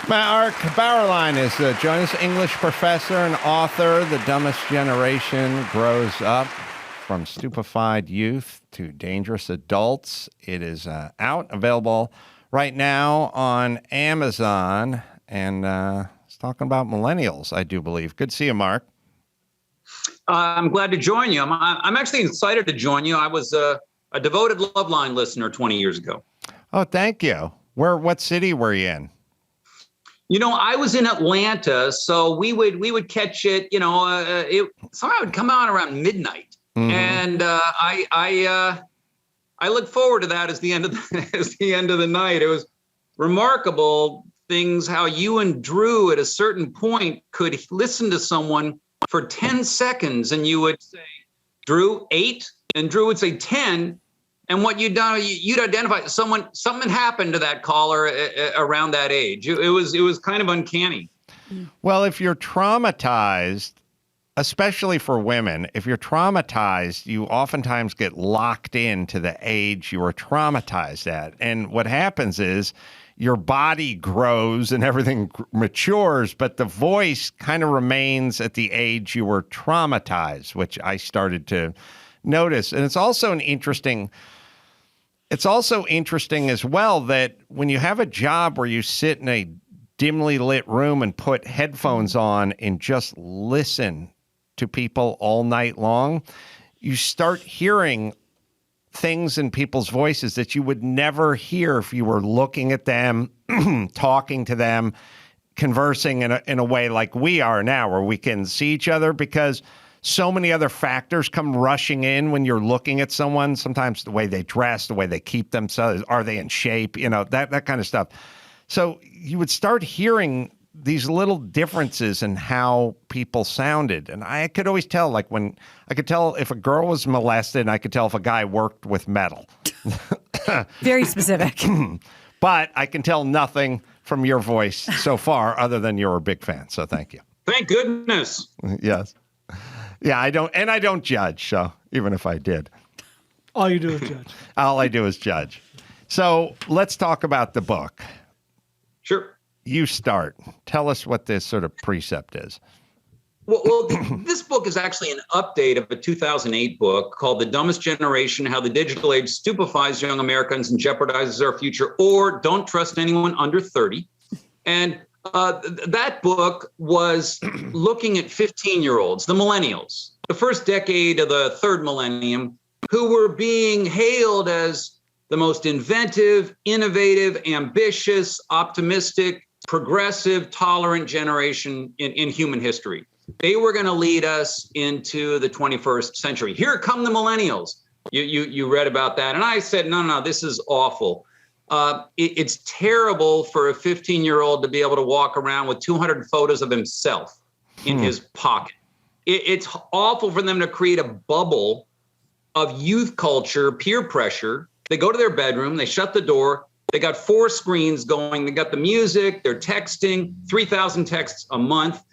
Mark Bauerlein is joining us, English professor and author. The Dumbest Generation Grows Up, from Stupefied Youth to Dangerous Adults. It is out, available right now on Amazon, and it's talking about millennials, I do believe. Good to see you, Mark. I'm glad to join you. I'm actually excited to join you. I was a devoted Loveline listener 20 years ago. Oh, thank you. What city were you in? You know, I was in Atlanta, so we would catch it. You know, it somehow would come out around midnight, and I look forward to that as the end of the night. It was remarkable things how you and Drew at a certain point could listen to someone for 10 seconds, and you would say, "Drew, 8," and Drew would say 10. And what you'd done, you'd identify something happened to that caller around that age. It was kind of uncanny. Well, if you're traumatized, especially for women, if you're traumatized, you oftentimes get locked into the age you were traumatized at. And what happens is your body grows and everything matures, but the voice kind of remains at the age you were traumatized, which I started to notice. And it's also interesting as well that when you have a job where you sit in a dimly lit room and put headphones on and just listen to people all night long, you start hearing things in people's voices that you would never hear if you were looking at them, talking to them, conversing in a way like we are now, where we can see each other, because so many other factors come rushing in when you're looking at someone. Sometimes the way they dress, the way they keep themselves, are they in shape, that kind of stuff. So you would start hearing these little differences in how people sounded. And I could always tell, like when I could tell if a girl was molested, and I could tell if a guy worked with metal. Very specific. But I can tell nothing from your voice so far other than you're a big fan. So thank you. Thank goodness. Yes. Yeah, I don't judge, so even if I did. All you do is judge. All I do is judge. So let's talk about the book. Sure. You start. Tell us what this sort of precept is. Well, this book is actually an update of a 2008 book called The Dumbest Generation, How the Digital Age Stupefies Young Americans and Jeopardizes Our Future, or Don't Trust Anyone Under 30. And that book was looking at 15-year-olds, the millennials, the first decade of the third millennium, who were being hailed as the most inventive, innovative, ambitious, optimistic, progressive, tolerant generation in human history. They were going to lead us into the 21st century. Here come the millennials. You read about that. And I said, no, this is awful. It's terrible for a 15-year-old to be able to walk around with 200 photos of himself in his pocket. It's awful for them to create a bubble of youth culture, peer pressure. They go to their bedroom, they shut the door, they got 4 screens going, they got the music, they're texting, 3,000 texts a month.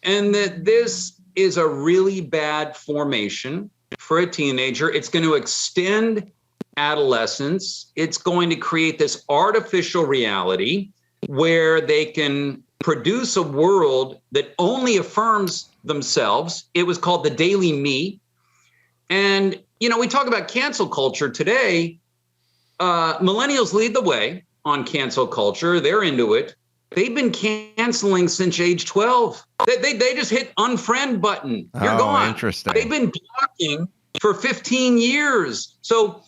And that this is a really bad formation for a teenager. It's going to extend adolescence. It's going to create this artificial reality where they can produce a world that only affirms themselves. It was called the Daily Me. And, we talk about cancel culture today. Millennials lead the way on cancel culture. They're into it. They've been canceling since age 12. They just hit unfriend button. You're gone. Interesting. They've been blocking for 15 years. So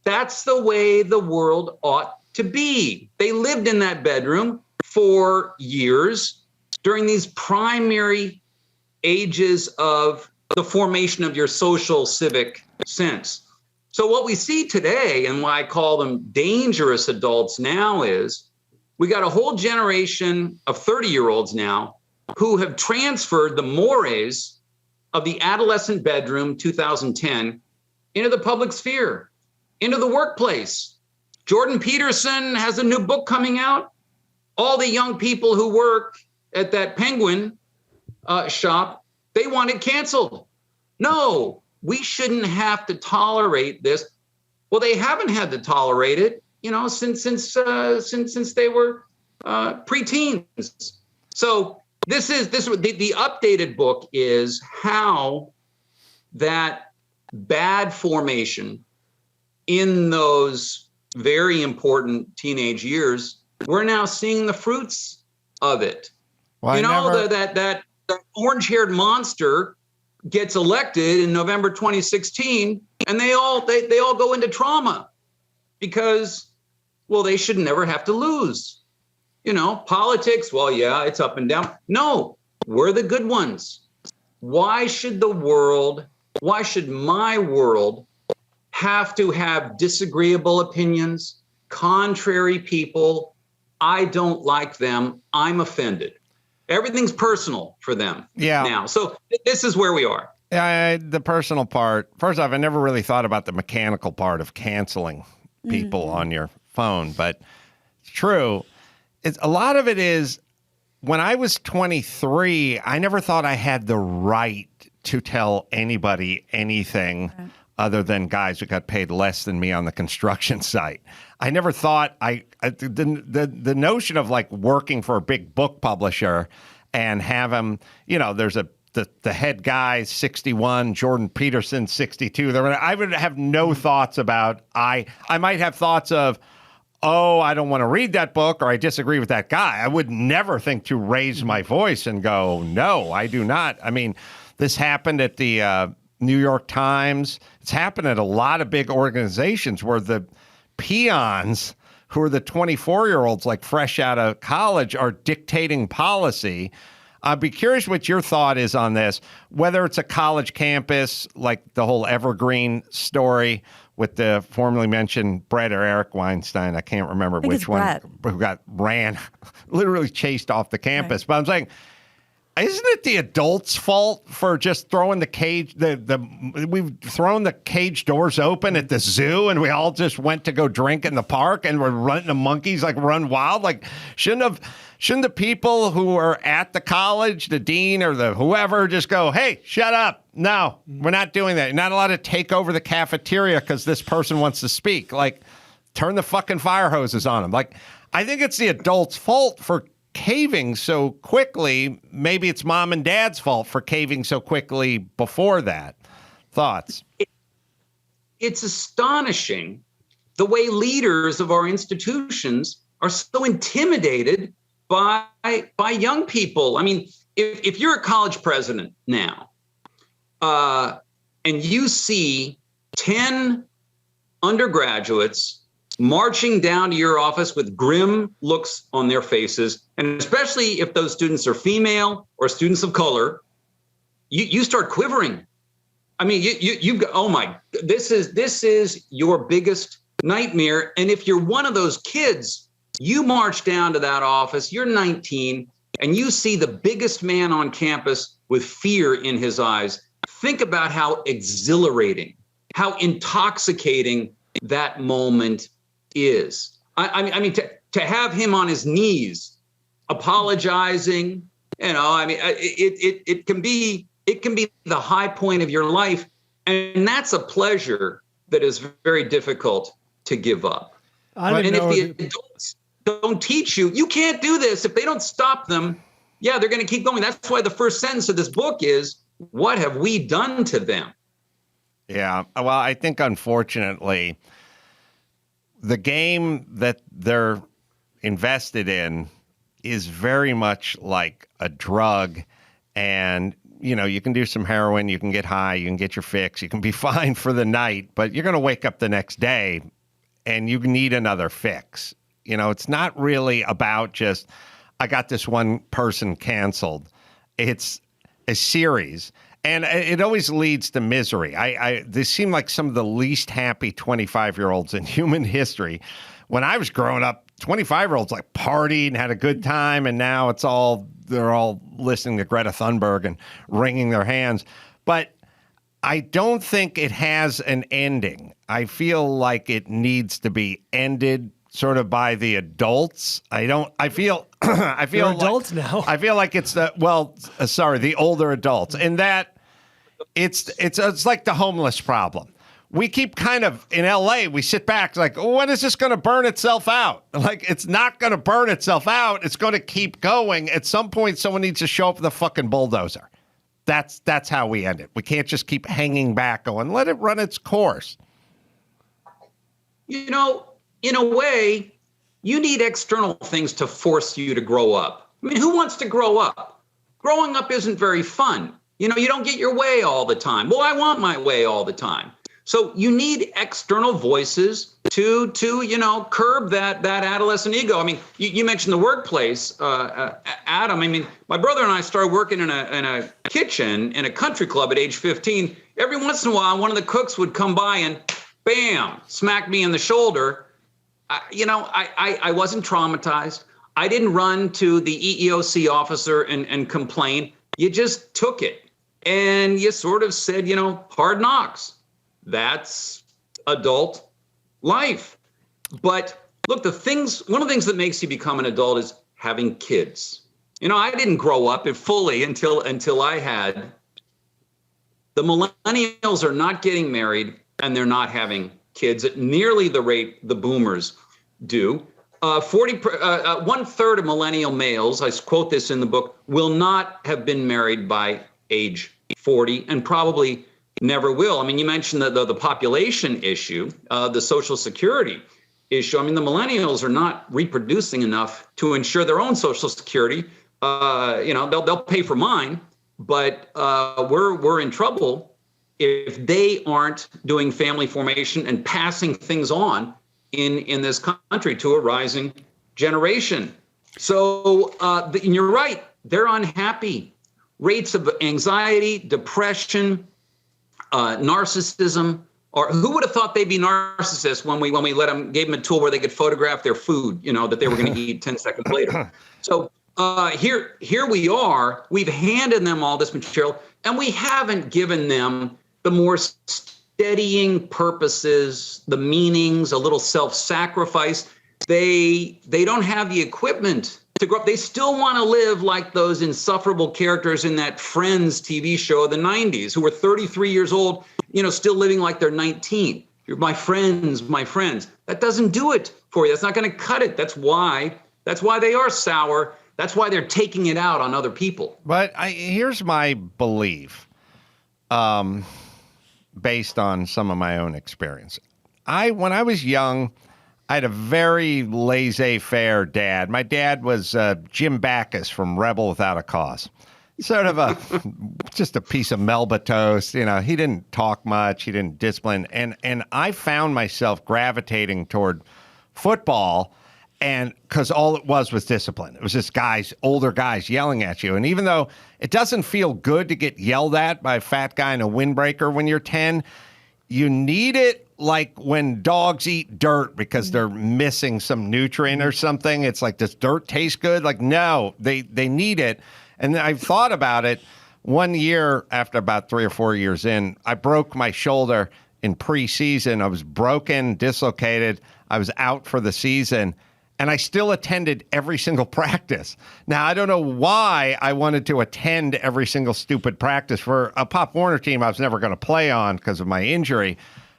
that's the way the world ought to be. They lived in that bedroom for years during these primary ages of the formation of your social civic sense. So what we see today, and why I call them dangerous adults now, is we got a whole generation of 30-year-olds now who have transferred the mores of the adolescent bedroom 2010 into the public sphere, into the workplace. Jordan Peterson has a new book coming out. All the young people who work at that Penguin shop, they want it canceled. No, we shouldn't have to tolerate this. Well, they haven't had to tolerate it, since they were preteens. So the updated book is how that bad formation in those very important teenage years, we're now seeing the fruits of it. Well, that orange-haired monster gets elected in November 2016, and they all go into trauma because, well, they should never have to lose. Politics, well, yeah, it's up and down. No, we're the good ones. Why should my world have to have disagreeable opinions, contrary people? I don't like them. I'm offended. Everything's personal for them now. So this is where we are. Yeah, the personal part. First off, I never really thought about the mechanical part of canceling people on your phone, but it's true. A lot of it is, when I was 23, I never thought I had the right to tell anybody anything other than guys who got paid less than me on the construction site. I never thought the notion of like working for a big book publisher and have him, there's the head guy 61, Jordan Peterson 62. I would have no thoughts about. I might have thoughts of, I don't want to read that book, or I disagree with that guy. I would never think to raise my voice and go, no, I do not. I mean, this happened at the New York Times. It's happened at a lot of big organizations where the peons, who are the 24-year-olds, like fresh out of college, are dictating policy. I'd be curious what your thought is on this, whether it's a college campus, like the whole Evergreen story with the formerly mentioned Brett or Eric Weinstein. I can't remember which one, who got literally chased off the campus. Right. But I'm saying, isn't it the adults' fault for just throwing the cage? We've thrown the cage doors open at the zoo, and we all just went to go drink in the park, and we're running the monkeys like run wild. Like, shouldn't the people who are at the college, the dean or the whoever, just go, hey, shut up? No, we're not doing that. You're not allowed to take over the cafeteria because this person wants to speak. Like, turn the fucking fire hoses on them. Like, I think it's the adults' fault for caving so quickly. Maybe it's mom and dad's fault for caving so quickly before that. Thoughts? It's astonishing the way leaders of our institutions are so intimidated by young people. I mean, if you're a college president now, and you see 10 undergraduates marching down to your office with grim looks on their faces, and especially if those students are female or students of color, you start quivering. I mean, you go, oh my, this is your biggest nightmare. And if you're one of those kids, you march down to that office, you're 19, and you see the biggest man on campus with fear in his eyes. Think about how exhilarating, how intoxicating that moment is. I mean, to have him on his knees, apologizing, it can be the high point of your life, and that's a pleasure that is very difficult to give up. And if the adults don't teach you, you can't do this. If they don't stop them, they're going to keep going. That's why the first sentence of this book is, what have we done to them? Yeah. Well, I think, unfortunately, the game that they're invested in is very much like a drug. And, you can do some heroin, you can get high, you can get your fix, you can be fine for the night, but you're going to wake up the next day and you need another fix. It's not really about just, I got this one person canceled. It's a series. And it always leads to misery. They seem like some of the least happy 25-year-olds in human history. When I was growing up, 25-year-olds like partied and had a good time, and now they're all listening to Greta Thunberg and wringing their hands. But I don't think it has an ending. I feel like it needs to be ended sort of by the adults. I feel They're adults now. I feel like it's the older adults. And that it's like the homeless problem. We keep kind of, in LA, we sit back like, when is this going to burn itself out? Like, it's not going to burn itself out. It's going to keep going. At some point, someone needs to show up with a fucking bulldozer. That's how we end it. We can't just keep hanging back going, let it run its course. In a way, you need external things to force you to grow up. I mean, who wants to grow up? Growing up isn't very fun. You don't get your way all the time. Well, I want my way all the time. So you need external voices to curb that adolescent ego. I mean, you mentioned the workplace, Adam. I mean, my brother and I started working in a kitchen in a country club at age 15. Every once in a while, one of the cooks would come by and bam, smack me in the shoulder. I wasn't traumatized. I didn't run to the EEOC officer and complain. You just took it and you sort of said, hard knocks. That's adult life. But look, one of the things that makes you become an adult is having kids. I didn't grow up fully until I had. The millennials are not getting married and they're not having kids at nearly the rate the boomers do. 1/3 of millennial males, I quote this in the book, will not have been married by age 40 and probably never will. I mean, you mentioned the population issue, the Social Security issue. I mean, the millennials are not reproducing enough to ensure their own Social Security. They'll pay for mine, but we're in trouble if they aren't doing family formation and passing things on in this country to a rising generation. So and you're right, they're unhappy. Rates of anxiety, depression, narcissism, or who would have thought they'd be narcissists when we gave them a tool where they could photograph their food, that they were going to eat 10 seconds later. So here we are, we've handed them all this material and we haven't given them the more steadying purposes, the meanings, a little self-sacrifice. They don't have the equipment to grow up. They still want to live like those insufferable characters in that Friends TV show of the 90s who were 33 years old, still living like they're 19. You're my friends. That doesn't do it for you. That's not going to cut it. That's why they are sour. That's why they're taking it out on other people. But here's my belief, based on some of my own experience. When I was young, I had a very laissez-faire dad. My dad was Jim Backus from Rebel Without a Cause. Sort of just a piece of Melba toast. He didn't talk much. He didn't discipline. And I found myself gravitating toward football, and because all it was discipline. It was just older guys yelling at you. And even though it doesn't feel good to get yelled at by a fat guy in a windbreaker when you're 10, you need it like when dogs eat dirt because they're missing some nutrient or something. It's like, does dirt taste good? Like, no, they need it. And I've thought about it. one year after about 3 or 4 years in, I broke my shoulder in preseason. I was broken, dislocated. I was out for the season, and I still attended every single practice. Now, I don't know why I wanted to attend every single stupid practice. For a Pop Warner team I was never going to play on because of my injury.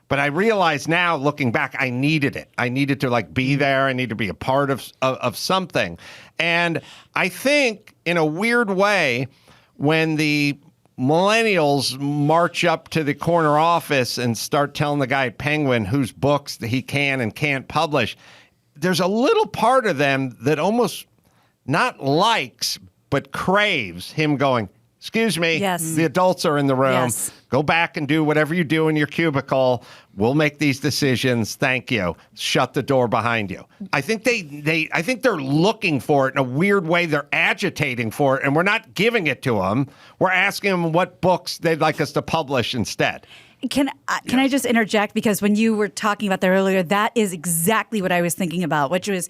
But I realize now, looking back, I needed it. I needed to like be there. I need to be a part of something. And I think in a weird way, when the Millennials march up to the corner office and start telling the guy at Penguin whose books that he can and can't publish, there's a little part of them that almost not likes, but craves him going, excuse me, Yes. the adults are in the room. Yes. Go back and do whatever you do in your cubicle. We'll make these decisions. Thank you. Shut the door behind you. I think I think they're looking for it in a weird way. They're agitating for it, and we're not giving it to them. We're asking them what books they'd like us to publish instead. Can I just interject? Because when you were talking about that earlier, that is exactly what I was thinking about, which was,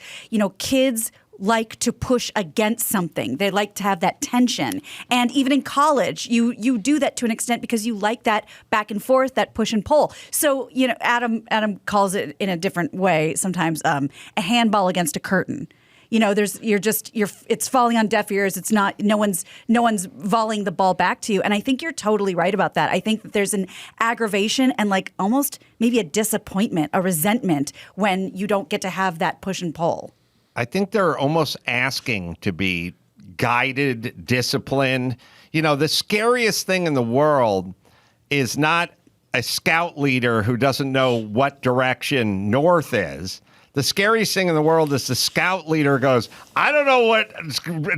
kids like to push against something. They like to have that tension. And even in college, you do that to an extent because you like that back and forth, that push and pull. So, Adam calls it in a different way sometimes, a handball against a curtain. It's falling on deaf ears. It's not, no one's volleying the ball back to you. And I think you're totally right about that. I think that there's an aggravation and like almost maybe a disappointment, a resentment when you don't get to have that push and pull. I think they're almost asking to be guided, disciplined. The scariest thing in the world is not a scout leader who doesn't know what direction north is. The scariest thing in the world is the scout leader goes, I don't know what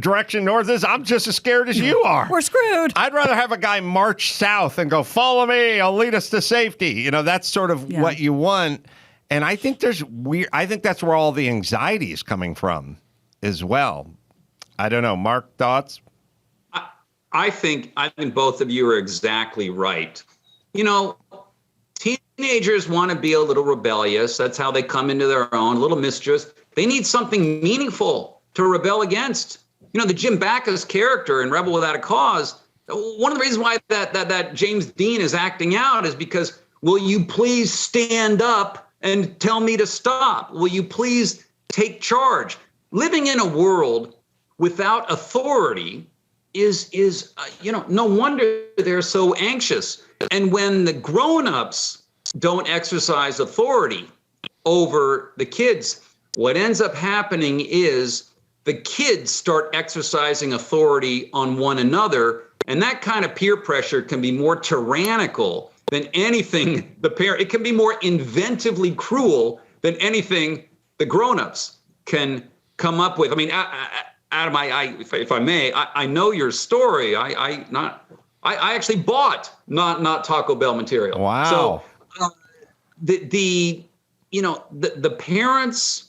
direction north is. I'm just as scared as you are. We're screwed. I'd rather have a guy march south and go, follow me. I'll lead us to safety. That's sort of what you want. And I think I think that's where all the anxiety is coming from as well. I don't know. Mark, thoughts? I think both of you are exactly right. Teenagers want to be a little rebellious. That's how they come into their own, a little mischievous. They need something meaningful to rebel against. The Jim Backus character in Rebel Without a Cause, one of the reasons why that James Dean is acting out is because, will you please stand up and tell me to stop? Will you please take charge? Living in a world without authority is no wonder they're so anxious. And when the grown-ups don't exercise authority over the kids, what ends up happening is the kids start exercising authority on one another. And that kind of peer pressure can be more tyrannical than anything it can be more inventively cruel than anything the grown-ups can come up with. I mean, Adam, if I may, I know your story. I actually bought not Taco Bell material. Wow. So the parents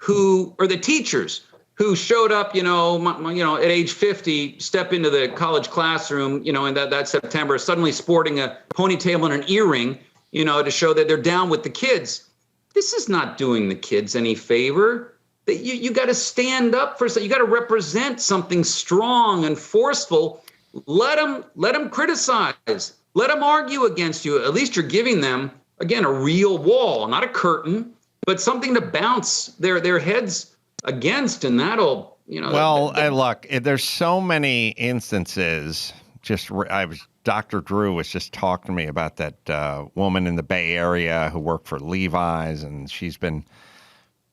or the teachers who showed up, at age 50, step into the college classroom, in that September, suddenly sporting a ponytail and an earring, to show that they're down with the kids. This is not doing the kids any favor. You got to stand up for something. You got to represent something strong and forceful. Let them criticize. Let them argue against you. At least you're giving them, again, a real wall, not a curtain, but something to bounce their heads against, and that'll, look, there's so many instances. Dr. Drew was just talking to me about that woman in the Bay Area who worked for Levi's, and she's been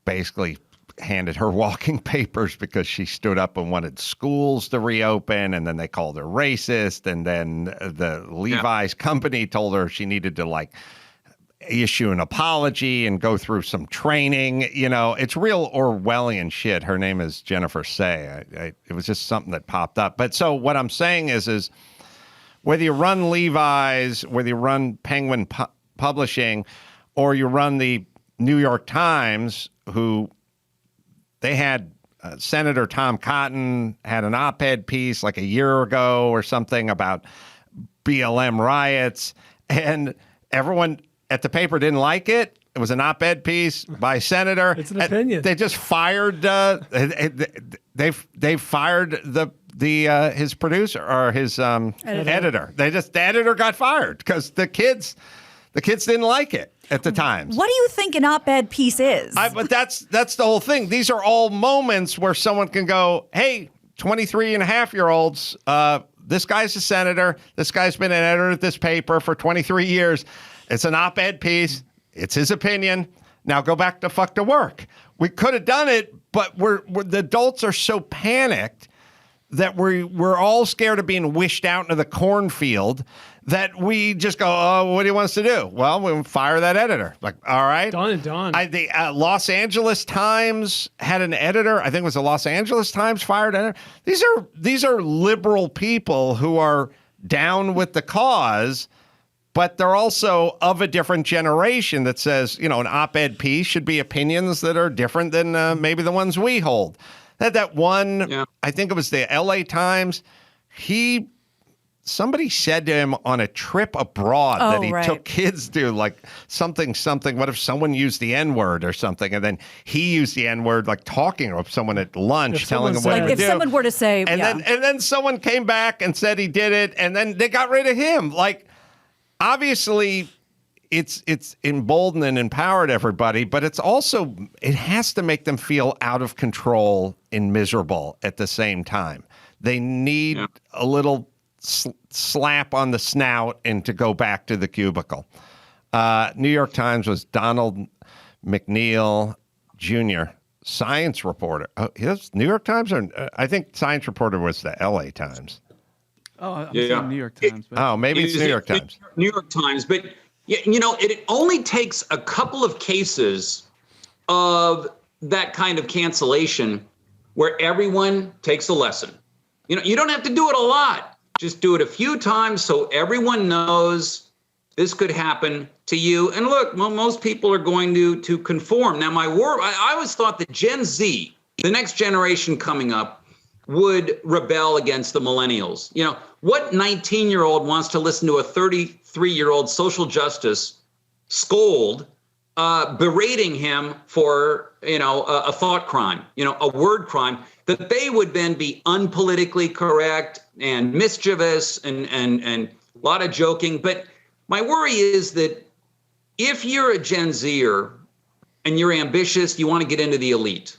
basically handed her walking papers because she stood up and wanted schools to reopen, and then they called her racist, and then the Levi's company told her she needed to issue an apology and go through some training. It's real Orwellian shit. Her name is Jennifer Say. It was just something that popped up. But so what I'm saying is whether you run Levi's, whether you run Penguin Publishing, or you run the New York Times, who they had Senator Tom Cotton had an op-ed piece like a year ago or something about BLM riots, and everyone at the paper didn't like it. It was an op-ed piece by a senator. It's an opinion. They just fired. They fired the his producer or his editor. The editor got fired because the kids didn't like it at the Times. What do you think an op-ed piece is? But that's the whole thing. These are all moments where someone can go, hey, 23-and-a-half-year-olds, this guy's a senator. This guy's been an editor at this paper for 23 years. It's an op-ed piece. It's his opinion. Now go back to work. We could have done it, but the adults are so panicked that we're all scared of being wished out into the cornfield that we just go, oh, what do you want us to do? Well, we'll fire that editor. Like, all right. Done and done. The Los Angeles Times had an editor. I think it was the Los Angeles Times fired editor. These are liberal people who are down with the cause, but they're also of a different generation that says, an op-ed piece should be opinions that are different than maybe the ones we hold. That one, I think it was the LA Times, somebody said to him on a trip abroad that he took kids to, like something. What if someone used the N-word or something, and then he used the N-word, like talking with someone at lunch, telling him what to do. If someone were to say, and then someone came back and said he did it, and then they got rid of him. Like, obviously, it's emboldened and empowered everybody, but it has to make them feel out of control and miserable at the same time. They need a little slap on the snout and to go back to the cubicle. New York Times was Donald McNeil Jr., science reporter. Oh, his New York Times, or I think science reporter was the LA Times. Oh, I'm saying New York Times. Maybe it's New York Times. New York Times, but it only takes a couple of cases of that kind of cancellation where everyone takes a lesson. You don't have to do it a lot. Just do it a few times so everyone knows this could happen to you. And look, most people are going to conform. Now, I always thought that Gen Z, the next generation coming up, would rebel against the millennials. What 19-year-old wants to listen to a 33-year-old social justice scold, berating him for, a thought crime, a word crime, that they would then be unpolitically correct and mischievous and a lot of joking. But my worry is that if you're a Gen Zer and you're ambitious, you want to get into the elite.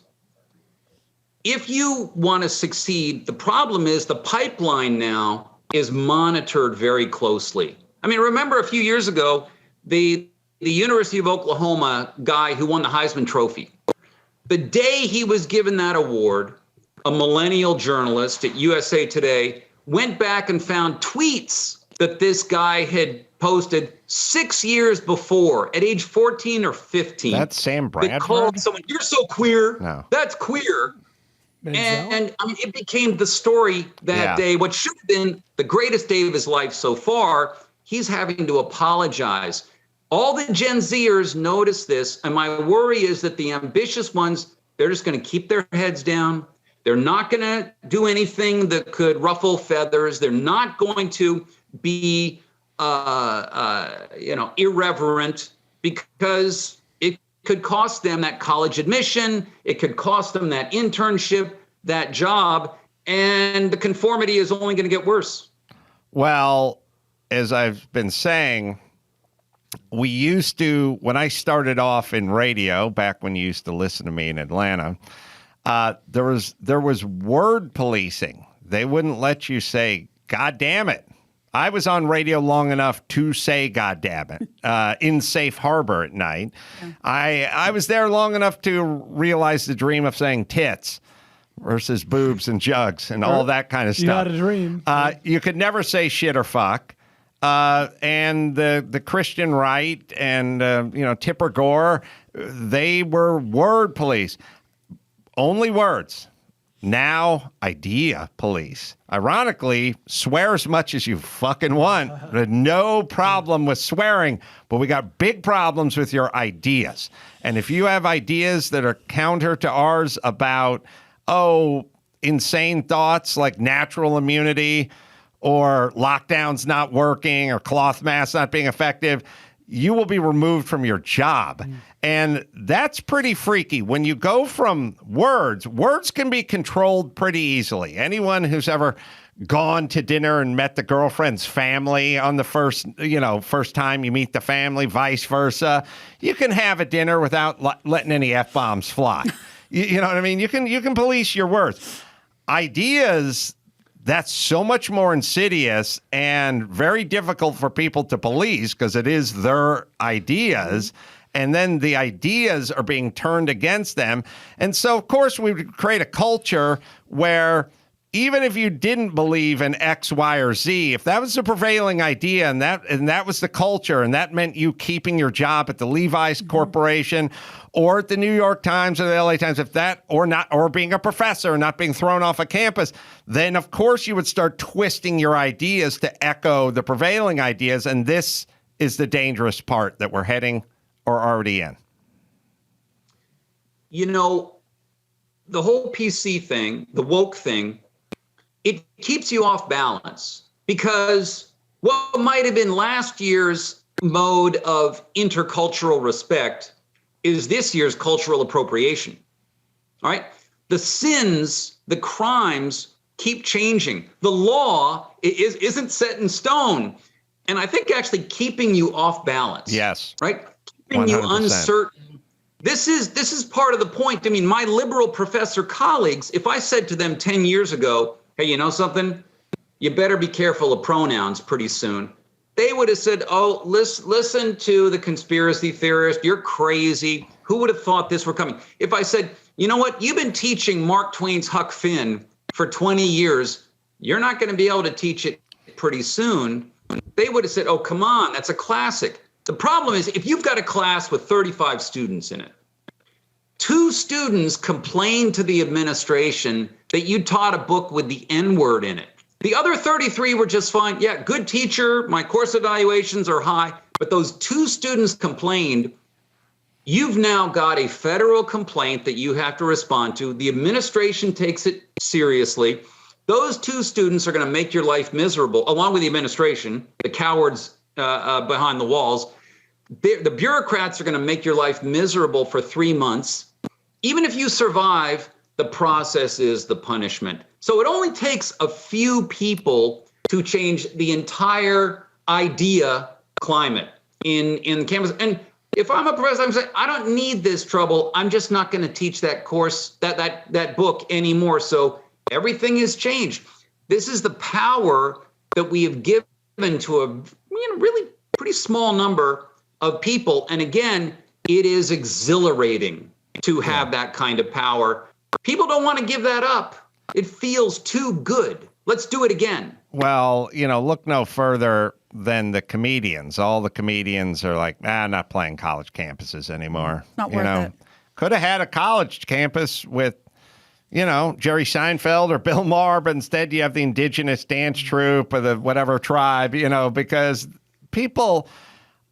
If you want to succeed, the problem is the pipeline now is monitored very closely. I mean, remember a few years ago, the University of Oklahoma guy who won the Heisman Trophy, the day he was given that award, a millennial journalist at USA Today went back and found tweets that this guy had posted 6 years before, at age 14 or 15. That's Sam Bradford? That called someone, you're so queer. No. That's queer. And I mean, it became the story that day, what should have been the greatest day of his life so far. He's having to apologize. All the Gen Zers notice this, and my worry is that the ambitious ones, they're just going to keep their heads down. They're not going to do anything that could ruffle feathers. They're not going to be, irreverent, because it could cost them that college admission. It could cost them that internship, that job, and the conformity is only going to get worse. Well, as I've been saying, we used to, when I started off in radio, back when you used to listen to me in Atlanta, there was word policing. They wouldn't let you say, God damn it. I was on radio long enough to say God damn it in Safe Harbor at night. I was there long enough to realize the dream of saying tits versus boobs and jugs and all that kind of stuff. You had a dream. You could never say shit or fuck. And the Christian right and, Tipper Gore, they were word police. Only words. Now, idea police. Ironically, swear as much as you fucking want. No problem with swearing, but we got big problems with your ideas. And if you have ideas that are counter to ours about, insane thoughts like natural immunity or lockdowns not working or cloth masks not being effective, you will be removed from your job. And that's pretty freaky. When you go from words can be controlled pretty easily. Anyone who's ever gone to dinner and met the girlfriend's family on the first time you meet the family, vice versa, you can have a dinner without letting any F-bombs fly. You know what I mean? You can police your words. Ideas, that's so much more insidious and very difficult for people to police because it is their ideas. And then the ideas are being turned against them. And so, of course, we would create a culture where even if you didn't believe in X, Y, or Z, if that was the prevailing idea and that was the culture, and that meant you keeping your job at the Levi's Corporation or at the New York Times or the LA Times, or being a professor and not being thrown off a campus, then of course you would start twisting your ideas to echo the prevailing ideas. And this is the dangerous part that we're heading or already in. You know, the whole PC thing, the woke thing, it keeps you off balance because what might have been last year's mode of intercultural respect is this year's cultural appropriation. All right? The sins, the crimes keep changing. The law isn't set in stone. And I think actually keeping you off balance. Yes. Right? Keeping 100%. You uncertain. This is part of the point. I mean, my liberal professor colleagues, if I said to them 10 years ago, hey, you know something? You better be careful of pronouns pretty soon. They would have said, oh, listen to the conspiracy theorist. You're crazy. Who would have thought this were coming? If I said, you know what? You've been teaching Mark Twain's Huck Finn for 20 years. You're not going to be able to teach it pretty soon. They would have said, oh, come on. That's a classic. The problem is if you've got a class with 35 students in it, 2 students complained to the administration that you taught a book with the N-word in it. The other 33 were just fine. Yeah, good teacher. My course evaluations are high. But those 2 students complained. You've now got a federal complaint that you have to respond to. The administration takes it seriously. Those 2 students are going to make your life miserable, along with the administration, the cowards behind the walls. The bureaucrats are going to make your life miserable for 3 months. Even if you survive, the process is the punishment. So it only takes a few people to change the entire idea climate in campus. And if I'm a professor, I'm saying, I don't need this trouble. I'm just not going to teach that course, that book anymore. So everything has changed. This is the power that we have given to a really pretty small number of people. And again, it is exhilarating to have that kind of power. People don't want to give that up. It feels too good. Let's do it again. Well, look no further than the comedians. All the comedians are like, I'm not playing college campuses anymore. Not worth it. Could have had a college campus with, Jerry Seinfeld or Bill Maher, but instead you have the indigenous dance troupe or the whatever tribe, because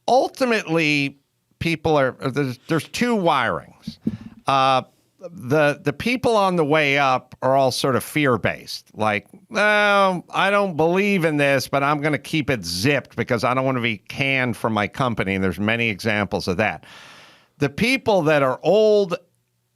ultimately, there's 2 wirings. The people on the way up are all sort of fear-based. Like, no, I don't believe in this, but I'm going to keep it zipped because I don't want to be canned from my company. And there's many examples of that. The people that are old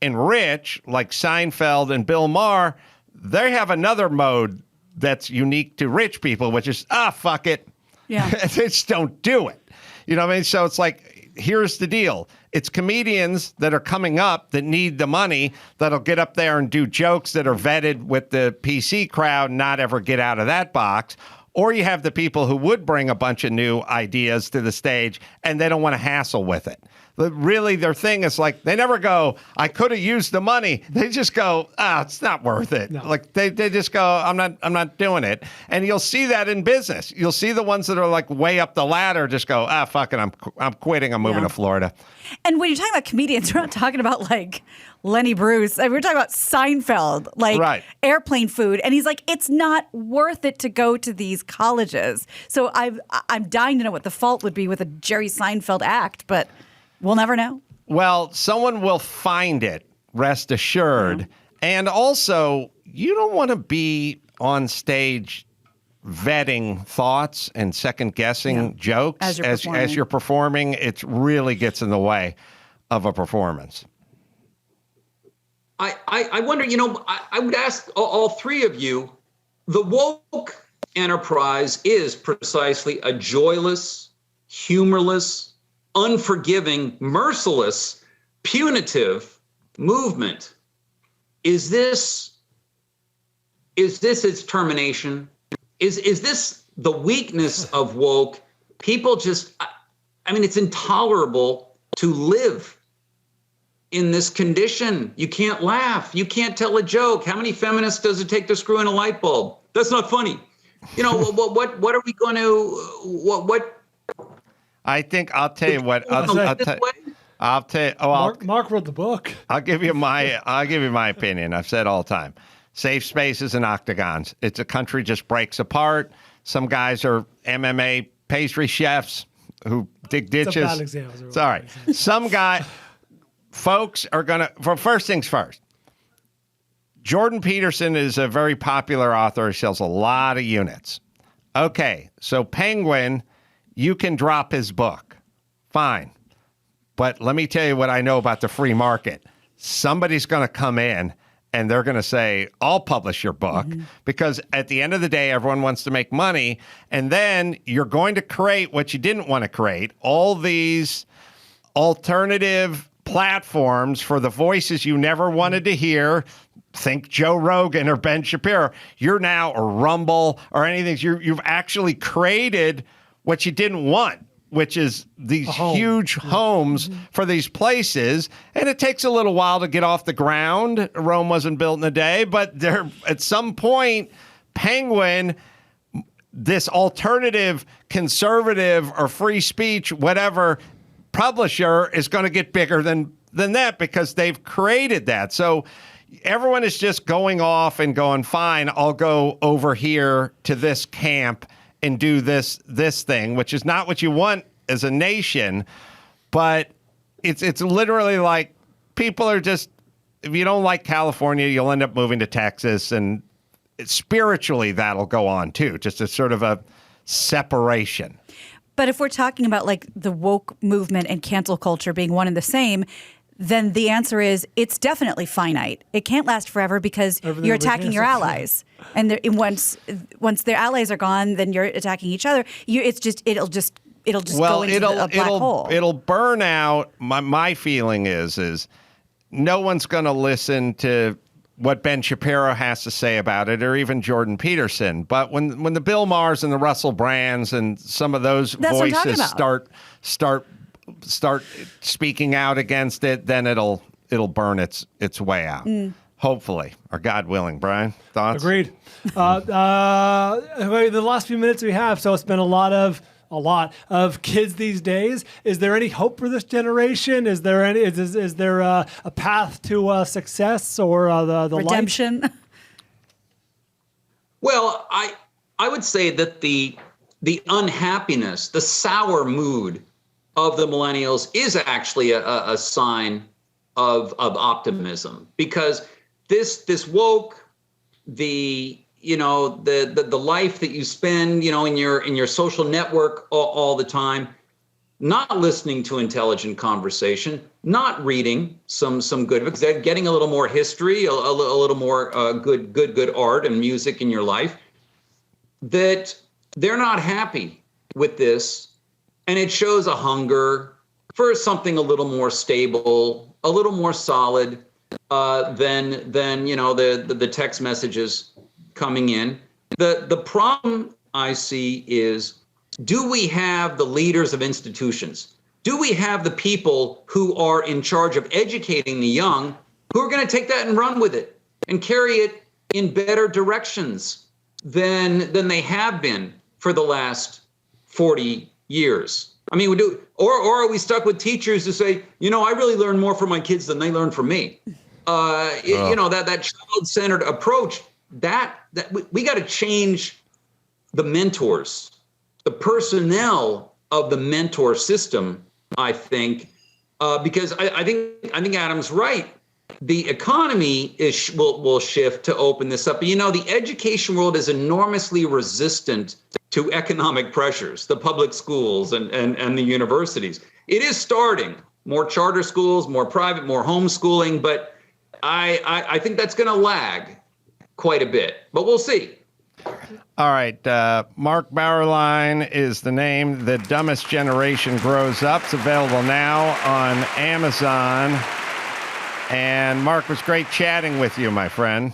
and rich, like Seinfeld and Bill Maher, they have another mode that's unique to rich people, which is, fuck it. Yeah. Just don't do it. You know what I mean? So it's like, here's the deal. It's comedians that are coming up that need the money that'll get up there and do jokes that are vetted with the PC crowd and not ever get out of that box. Or you have the people who would bring a bunch of new ideas to the stage and they don't want to hassle with it. Really, their thing is like, they never go, I could have used the money. They just go, it's not worth it. No. Like they just go, I'm not doing it. And you'll see that in business. You'll see the ones that are like way up the ladder just go, fuck it, I'm quitting. I'm moving to Florida. And when you're talking about comedians, we're not talking about like Lenny Bruce. We're talking about Seinfeld, like airplane food. And he's like, it's not worth it to go to these colleges. So I'm dying to know what the fault would be with a Jerry Seinfeld act, but we'll never know. Well, someone will find it, rest assured. And also, you don't want to be on stage vetting thoughts and second guessing jokes as you're performing, it really gets in the way of a performance. I wonder, I would ask all three of you, the woke enterprise is precisely a joyless, humorless, unforgiving, merciless, punitive movement. Is this its termination? Is this the weakness of woke? People just, it's intolerable to live in this condition. You can't laugh. You can't tell a joke. How many feminists does it take to screw in a light bulb? That's not funny. What are we going to, what? I think I'll tell you what. I'll tell you. Mark wrote the book. I'll give you my opinion. I've said all the time. Safe spaces and octagons. It's a country just breaks apart. Some guys are MMA pastry chefs who dig ditches. It's a bad example. Sorry. Some guy, folks are going to, for first things first, Jordan Peterson is a very popular author. He sells a lot of units. Okay, so Penguin, you can drop his book. Fine. But let me tell you what I know about the free market. Somebody's going to come in and they're going to say, I'll publish your book, because at the end of the day, everyone wants to make money. And then you're going to create what you didn't want to create, all these alternative platforms for the voices you never wanted to hear. Think Joe Rogan or Ben Shapiro. You're now a Rumble or anything. You've actually created what you didn't want, which is these huge homes for these places. And it takes a little while to get off the ground. Rome wasn't built in a day, but there, at some point, Penguin, this alternative, conservative or free speech, whatever, publisher is going to get bigger than that because they've created that. So everyone is just going off and going, fine, I'll go over here to this camp and do this thing, which is not what you want as a nation. But it's literally like people are just, if you don't like California, you'll end up moving to Texas, and spiritually that'll go on too, just a sort of a separation. But if we're talking about like the woke movement and cancel culture being one and the same, then the answer is it's definitely finite. It can't last forever because you're attacking your allies, and once their allies are gone, then you're attacking each other. It'll just go into a black hole. It'll burn out. My feeling is no one's going to listen to what Ben Shapiro has to say about it, or even Jordan Peterson. But when the Bill Maher's and the Russell Brands and some of those voices start speaking out against it, then it'll burn its way out. Hopefully, or God willing. Brian, thoughts? Agreed. The last few minutes we have, so it's been a lot of kids these days. Is there any hope for this generation? Is there a path to success or the redemption? Light? Well, I would say that the unhappiness, the sour mood of the millennials is actually a sign of optimism, because this woke, the life that you spend, in your social network all the time, not listening to intelligent conversation, not reading some good books, getting a little more history, a little more good art and music in your life, that they're not happy with this. And it shows a hunger for something a little more stable, a little more solid than the text messages coming in. The problem I see is, do we have the leaders of institutions? Do we have the people who are in charge of educating the young who are going to take that and run with it and carry it in better directions than they have been for the last 40 years? I mean, or are we stuck with teachers who say, I really learn more from my kids than they learn from me? That child-centered approach, that we got to change the mentors, the personnel of the mentor system, I think, because I think Adam's right. the economy will shift to open this up. But, the education world is enormously resistant to economic pressures, the public schools and the universities. It is starting. More charter schools, more private, more homeschooling. But I think that's going to lag quite a bit. But we'll see. All right. Mark Bauerlein is the name. The Dumbest Generation Grows Up. It's available now on Amazon. And Mark, it was great chatting with you, my friend.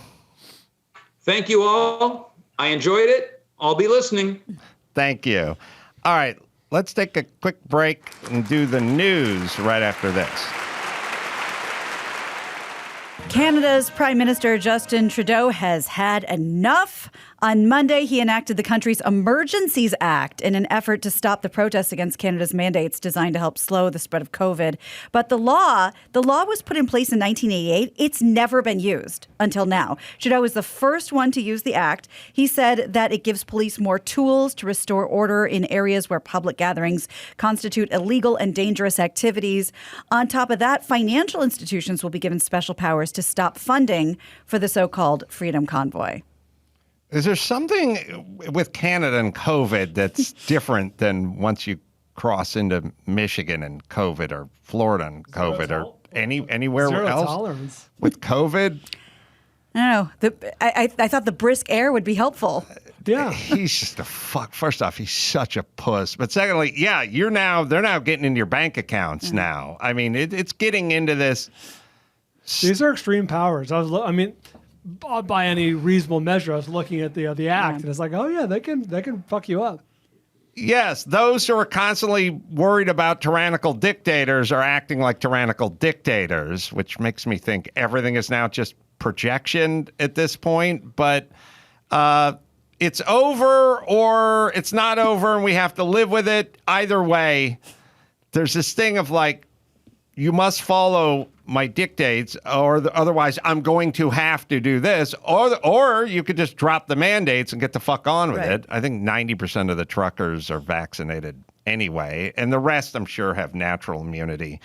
Thank you all. I enjoyed it. I'll be listening. Thank you. All right. Let's take a quick break and do the news right after this. Canada's Prime Minister Justin Trudeau has had enough. On Monday, he enacted the country's Emergencies Act in an effort to stop the protests against Canada's mandates designed to help slow the spread of COVID. But the law was put in place in 1988. It's never been used until now. Trudeau was the first one to use the act. He said that it gives police more tools to restore order in areas where public gatherings constitute illegal and dangerous activities. On top of that, financial institutions will be given special powers to stop funding for the so-called Freedom Convoy. Is there something with Canada and COVID that's different than once you cross into Michigan and COVID or Florida and COVID or anywhere Zero else tolerance. with COVID? I don't know. I thought the brisk air would be helpful. Yeah. He's just a fuck. First off, he's such a puss. But secondly, yeah, they're now getting into your bank accounts now. I mean, it's getting into this. These are extreme powers. By any reasonable measure, I was looking at the act, and it's like, oh yeah, they can fuck you up. Yes, those who are constantly worried about tyrannical dictators are acting like tyrannical dictators, which makes me think everything is now just projection at this point. But it's over or it's not over, and we have to live with it. Either way, there's this thing of like, you must follow my dictates, or otherwise I'm going to have to do this, or you could just drop the mandates and get the fuck on with it. I think 90% of the truckers are vaccinated anyway, and the rest, I'm sure, have natural immunity.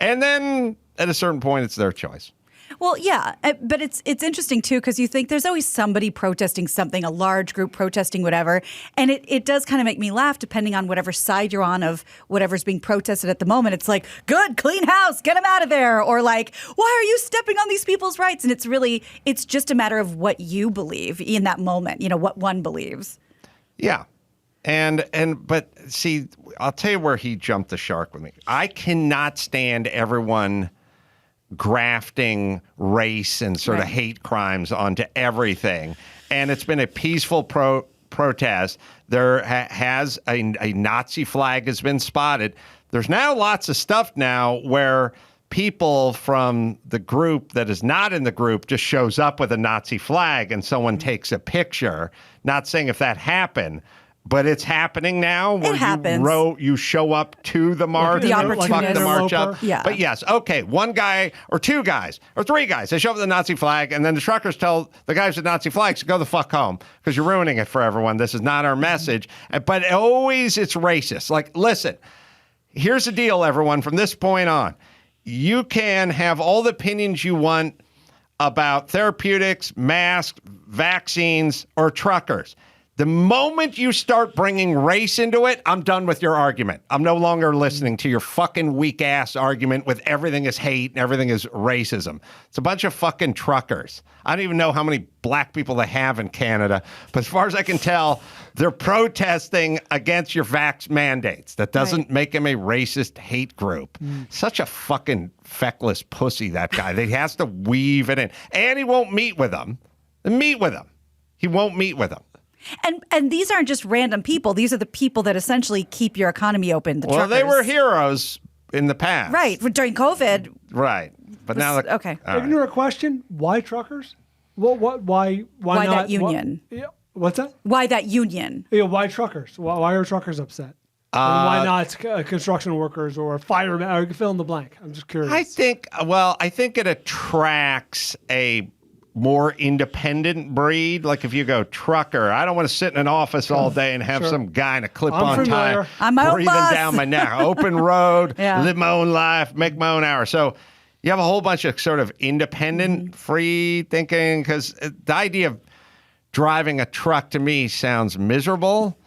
And then at a certain point, it's their choice. Well, yeah, but it's interesting, too, because you think there's always somebody protesting something, a large group protesting whatever. And it does kind of make me laugh, depending on whatever side you're on of whatever's being protested at the moment. It's like, good, clean house, get them out of there. Or like, why are you stepping on these people's rights? And it's just a matter of what you believe in that moment, what one believes. Yeah. But see, I'll tell you where he jumped the shark with me. I cannot stand everyone grafting race and sort of hate crimes onto everything. And it's been a peaceful protest. There has a Nazi flag has been spotted. There's now lots of stuff now where people from the group that is not in the group just shows up with a Nazi flag and someone takes a picture. Not saying if that happened, but it's happening now. Where it happens. You show up to the march, the opportunist. fuck the march up. Yeah. But yes, okay, one guy or two guys or three guys, they show up with the Nazi flag, and then the truckers tell the guys with Nazi flags to go the fuck home because you're ruining it for everyone. This is not our message. But always it's racist. Like, listen, here's the deal, everyone. From this point on, you can have all the opinions you want about therapeutics, masks, vaccines, or truckers. The moment you start bringing race into it, I'm done with your argument. I'm no longer listening to your fucking weak-ass argument with everything is hate and everything is racism. It's a bunch of fucking truckers. I don't even know how many black people they have in Canada, but as far as I can tell, they're protesting against your vax mandates. That doesn't make him a racist hate group. Such a fucking feckless pussy, that guy. He has to weave it in. And he won't meet with them. He won't meet with them. And these aren't just random people. These are the people that essentially keep your economy open. The well, truckers. They were heroes in the past. Right. During COVID. Right. But now... Okay. Ignorant question. Why truckers? Why not? That union? What's that? Why that union? Yeah, why truckers? Why are truckers upset? Why not construction workers or firemen? Or fill in the blank. I'm just curious. I think it attracts a more independent breed. Like if you go trucker, I don't want to sit in an office all day and have some guy in a clip-on tie I'm my own breathing boss. down my neck. Open road, live my own life, make my own hours. So you have a whole bunch of sort of independent, free thinking, because the idea of driving a truck to me sounds miserable.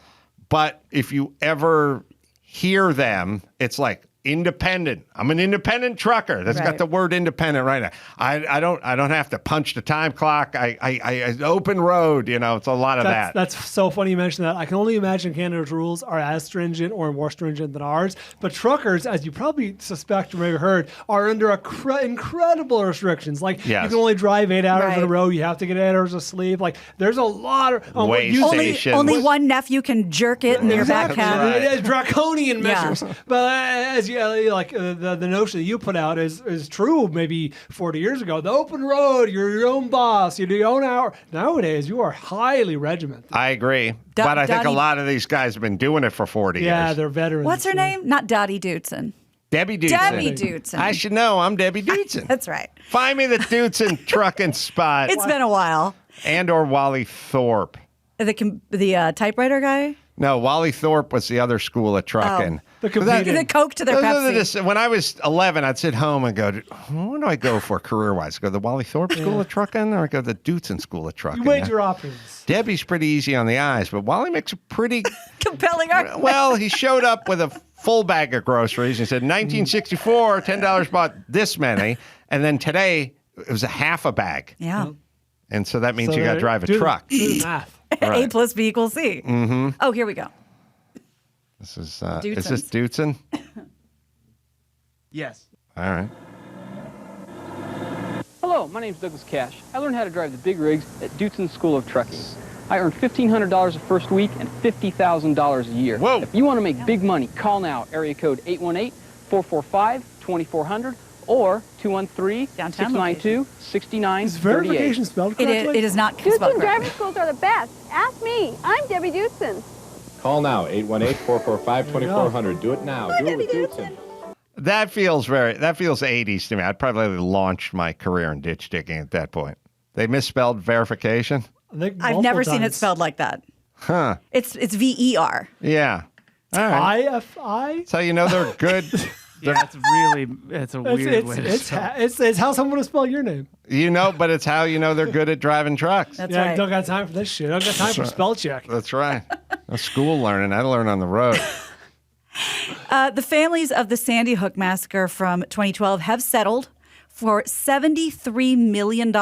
But if you ever hear them, it's like independent. I'm an independent trucker. That's got the word independent right now. I don't have to punch the time clock. I open road. It's a lot of that. That's so funny you mentioned that. I can only imagine Canada's rules are as stringent or more stringent than ours. But truckers, as you probably suspect or maybe heard, are under incredible restrictions. Like you can only drive 8 hours in a row. You have to get 8 hours of sleep. Like there's a lot of only one nephew can jerk it in your back cabin. It is draconian measures. But as you the notion that you put out is true. Maybe 40 years ago, the open road, you're your own boss, you do your own hour. Nowadays, you are highly regimented. I agree, but I think a lot of these guys have been doing it for 40 years. Yeah, they're veterans. What's her name? Not Dottie Dootson. Debbie Dootson. Debbie Dootson. I should know. I'm Debbie Dootson. That's right. Find me the Dootson trucking spot. It's been a while. And or Wally Thorpe. The typewriter guy? No, Wally Thorpe was the other school of trucking. The Coke to their Pepsi. When I was 11, I'd sit home and go, what do I go for career-wise? Go to the Wally Thorpe School of Trucking or go to the Dootson School of Trucking? You weighed your options. Debbie's pretty easy on the eyes, but Wally makes a pretty... compelling argument. Well, he showed up with a full bag of groceries. He said, 1964, $10 bought this many. And then today, it was a half a bag. Yeah. And so that means you got to drive a truck. Do the math. Right. A plus B equals C. Mm-hmm. Oh, here we go. This is this Dootson? Yes. All right. Hello, my name's Douglas Cash. I learned how to drive the big rigs at Dootson School of Trucking. I earned $1,500 the first week and $50,000 a year. Whoa. If you want to make big money, call now. Area code 818-445-2400 or 213-692-6938. Is verification spelled correctly? It is not spelled Dootson correctly. driving schools are the best. Ask me. I'm Debbie Dootson. Call now, 818-445-2400. Do it now. Do it with Dootson. That feels 80s to me. I'd probably launched my career in ditch digging at that point. They misspelled verification? I've never seen it spelled like that. Huh. It's VER. Yeah. All right. IFI? That's how you know they're good. Yeah, it's a weird way to spell. It's how someone will spell your name. But it's how you know they're good at driving trucks. That's I right. don't got time for this shit. I don't got time for spell check. That's right. No school learning. I learn on the road. The families of the Sandy Hook massacre from 2012 have settled for $73 million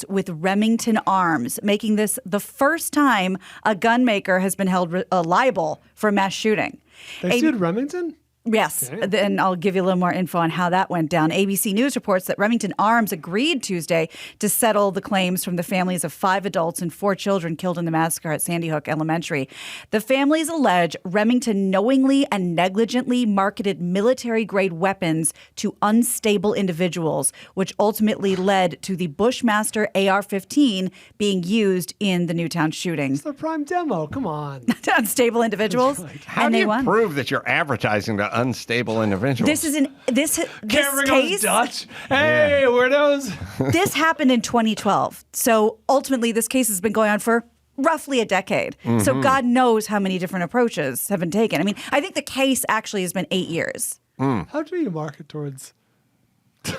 with Remington Arms, making this the first time a gun maker has been held liable for a mass shooting. They sued Remington? Yes, and I'll give you a little more info on how that went down. ABC News reports that Remington Arms agreed Tuesday to settle the claims from the families of 5 adults and 4 children killed in the massacre at Sandy Hook Elementary. The families allege Remington knowingly and negligently marketed military-grade weapons to unstable individuals, which ultimately led to the Bushmaster AR-15 being used in the Newtown shooting. It's the prime demo. Come on. Unstable individuals. How do you prove that you're advertising to unstable individuals? This is this case. Dutch. Hey, weirdos. This happened in 2012. So ultimately, this case has been going on for roughly a decade. Mm-hmm. So God knows how many different approaches have been taken. I mean, I think the case actually has been 8 years. How do you market towards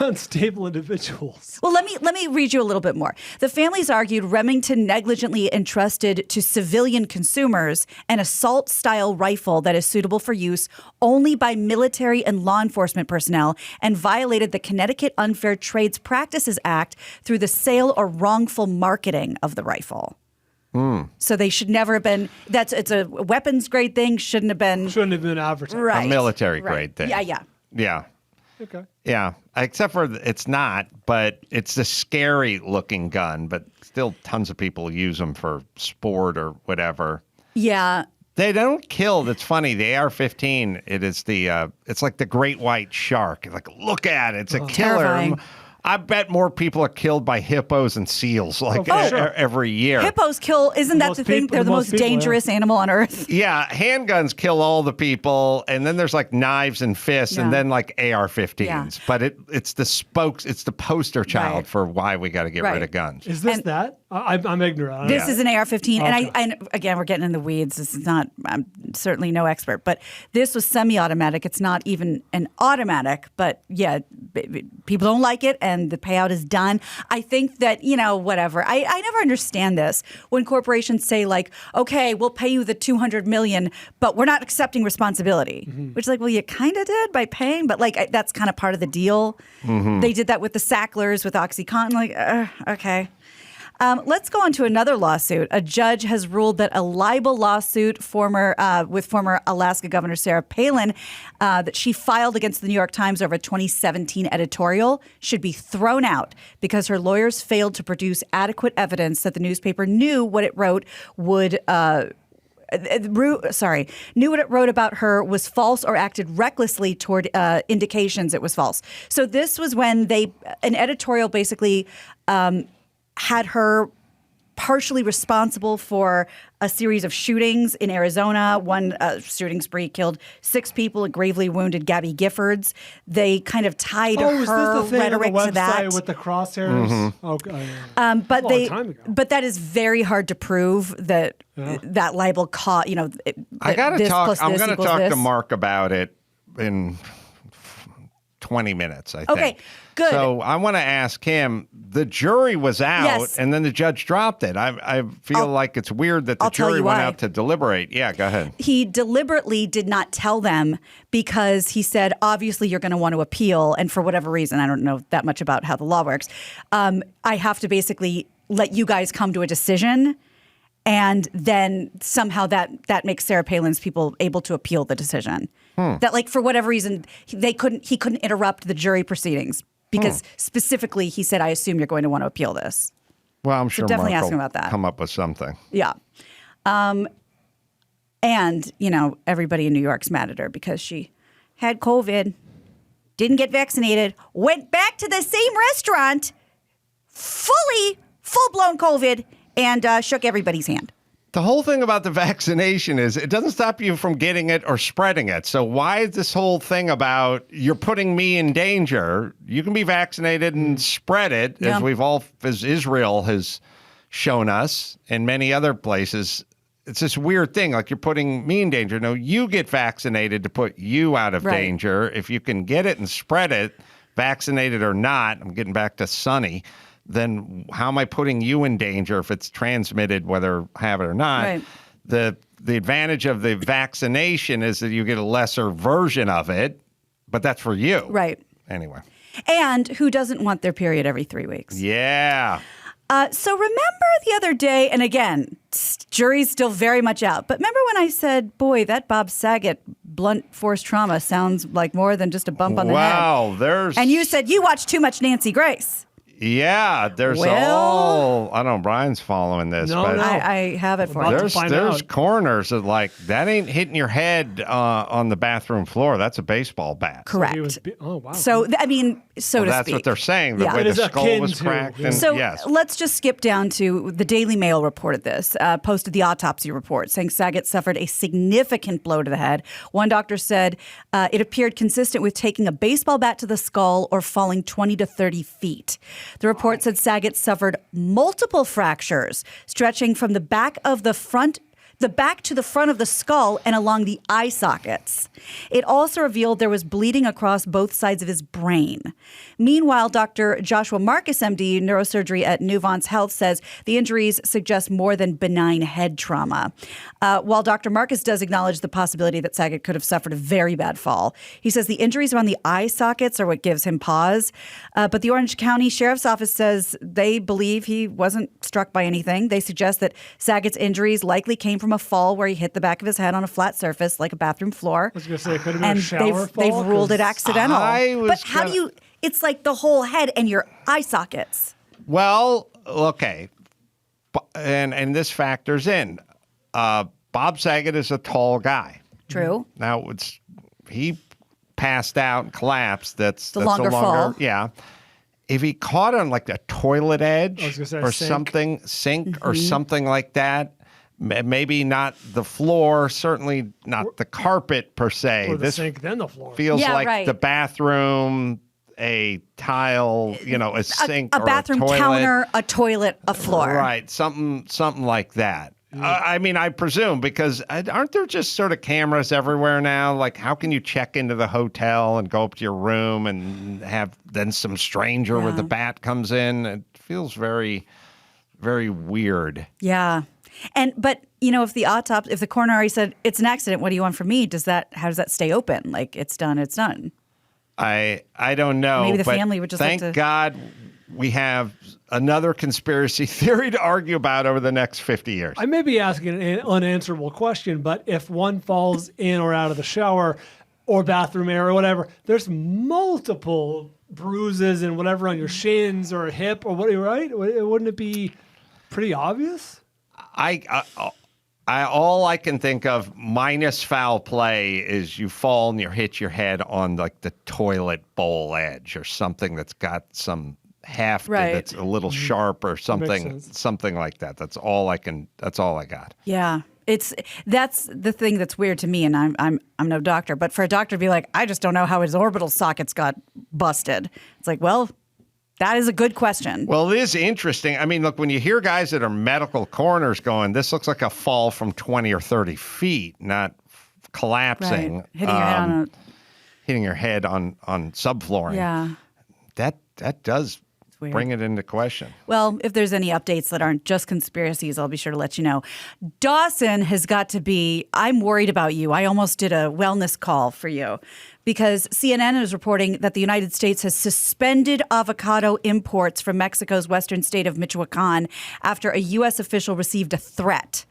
unstable individuals? Well, let me read you a little bit more. The families argued Remington negligently entrusted to civilian consumers an assault-style rifle that is suitable for use only by military and law enforcement personnel and violated the Connecticut Unfair Trades Practices Act through the sale or wrongful marketing of the rifle. So they should never have been. It's a weapons grade thing. Shouldn't have been advertised. Right. A military grade thing. Yeah. Okay. Yeah. Except for it's not, but it's a scary looking gun, but still tons of people use them for sport or whatever. Yeah. They don't kill. That's funny. The AR-15, it's like the great white shark. Like, look at it. It's a killer. Terrifying. I bet more people are killed by hippos and seals every year. Hippos kill, isn't that the thing? They're the most dangerous animal on earth. Yeah, handguns kill all the people, and then there's like knives and fists, and then like AR-15s. Yeah. But it's the poster child for why we got to get rid of guns. Is this that? I'm ignorant. This is an AR-15, and again, we're getting in the weeds. This is not. I'm certainly no expert, but this was semi-automatic. It's not even an automatic, but yeah, people don't like it, and the payout is done. I think that, whatever. I never understand this when corporations say, like, okay, we'll pay you the $200 million, but we're not accepting responsibility. Which is like, well, you kind of did by paying, but like that's kind of part of the deal. They did that with the Sacklers, with OxyContin. Like, okay. Let's go on to another lawsuit. A judge has ruled that a libel lawsuit with former Alaska Governor Sarah Palin that she filed against the New York Times over a 2017 editorial should be thrown out because her lawyers failed to produce adequate evidence that the newspaper knew what it wrote knew what it wrote about her was false or acted recklessly toward indications it was false. So this was when an editorial basically had her partially responsible for a series of shootings in Arizona. One shooting spree killed 6 people and gravely wounded Gabby Giffords. They kind of tied her is this the thing rhetoric on the to that. website with the crosshairs? Okay. But that is very hard to prove that that libel caught. I got to talk. I'm going to talk this. to Mark about it in 20 minutes, I think. Okay, good. So I want to ask him, the jury was out, Yes. and then the judge dropped it. I feel like it's weird that the I'll tell jury you went why. out to deliberate. Yeah, go ahead. He deliberately did not tell them because he said, obviously, you're going to want to appeal. And for whatever reason, I don't know that much about how the law works. I have to basically let you guys come to a decision. And then somehow that makes Sarah Palin's people able to appeal the decision. That, like, for whatever reason, he couldn't interrupt the jury proceedings because specifically he said, I assume you're going to want to appeal this. Well, I'm sure definitely Mark ask will him about that. come up with something. Yeah. And, everybody in New York's mad at her because she had COVID, didn't get vaccinated, went back to the same restaurant, full-blown COVID, and shook everybody's hand. The whole thing about the vaccination is it doesn't stop you from getting it or spreading it. So why is this whole thing about you're putting me in danger? You can be vaccinated and spread it, as Israel has shown us and many other places. It's this weird thing, like you're putting me in danger. No, you get vaccinated to put you out of danger. If you can get it and spread it, vaccinated or not, I'm getting back to Sonny, then how am I putting you in danger if it's transmitted, whether have it or not? Right. The advantage of the vaccination is that you get a lesser version of it, but that's for you. Right. Anyway. And who doesn't want their period every 3 weeks? Yeah. So remember the other day, and again, jury's still very much out, but remember when I said, boy, that Bob Saget blunt force trauma sounds like more than just a bump on the head. Wow, And you said you watch too much Nancy Grace. Yeah, there's all, I don't know, Brian's following this. No, but I have it for you. There's corners that like, that ain't hitting your head on the bathroom floor. That's a baseball bat. Correct. Oh, wow. So, I mean, so to that's speak. what they're saying. The way It the is skull akin was to, cracked. yeah. And, So yes. let's just skip down to the Daily Mail reported this, posted the autopsy report saying Saget suffered a significant blow to the head. One doctor said it appeared consistent with taking a baseball bat to the skull or falling 20 to 30 feet. The report said Saget suffered multiple fractures stretching from the back to the front of the skull and along the eye sockets. It also revealed there was bleeding across both sides of his brain. Meanwhile, Dr. Joshua Marcus, MD, neurosurgery at Nuvance Health, says the injuries suggest more than benign head trauma. While Dr. Marcus does acknowledge the possibility that Saget could have suffered a very bad fall, he says the injuries around the eye sockets are what gives him pause. But the Orange County Sheriff's Office says they believe he wasn't struck by anything. They suggest that Saget's injuries likely came from a fall where he hit the back of his head on a flat surface like a bathroom floor. I was going to say it could have been And a shower fall. they've ruled it accidental. But how do you? It's like the whole head and your eye sockets. Well, okay. And this factors in. Bob Saget is a tall guy. True. Now, he passed out and collapsed. That's The longer fall. Yeah. If he caught on like a toilet edge I was gonna say or sink. sink or something like that, maybe not the floor, certainly not the carpet per se. Or the This sink, then the floor. feels Yeah, like right. the bathroom, a tile, a sink, A or bathroom a toilet. counter, a toilet, a floor. Right, something like that. I mean, I presume, because aren't there just sort of cameras everywhere now? Like, how can you check into the hotel and go up to your room and have then some stranger with a bat comes in? It feels very, very weird. Yeah. But if the coroner already said it's an accident, what do you want from me? How does that stay open? Like, it's done, it's done. I don't know. Maybe the but family would just thank God we have another conspiracy theory to argue about over the next 50 years. I may be asking an unanswerable question, but if one falls in or out of the shower or bathroom area or whatever, there's multiple bruises and whatever on your shins or hip or what, right? Wouldn't it be pretty obvious? All I can think of, minus foul play, is you fall and you hit your head on like the toilet bowl edge or something that's got some haft that's a little sharp or something like that. That's all I got. Yeah. That's the thing that's weird to me, and I'm no doctor, but for a doctor to be like, I just don't know how his orbital sockets got busted. It's like, well, that is a good question. Well, it is interesting. I mean, look, when you hear guys that are medical coroners going, this looks like a fall from 20 or 30 feet, not collapsing. Right. Hitting your head on subflooring. Yeah. That does bring it into question. Well, if there's any updates that aren't just conspiracies, I'll be sure to let you know. Dawson has got to be, I'm worried about you. I almost did a wellness call for you because CNN is reporting that the United States has suspended avocado imports from Mexico's western state of Michoacan after a U.S. official received a threat.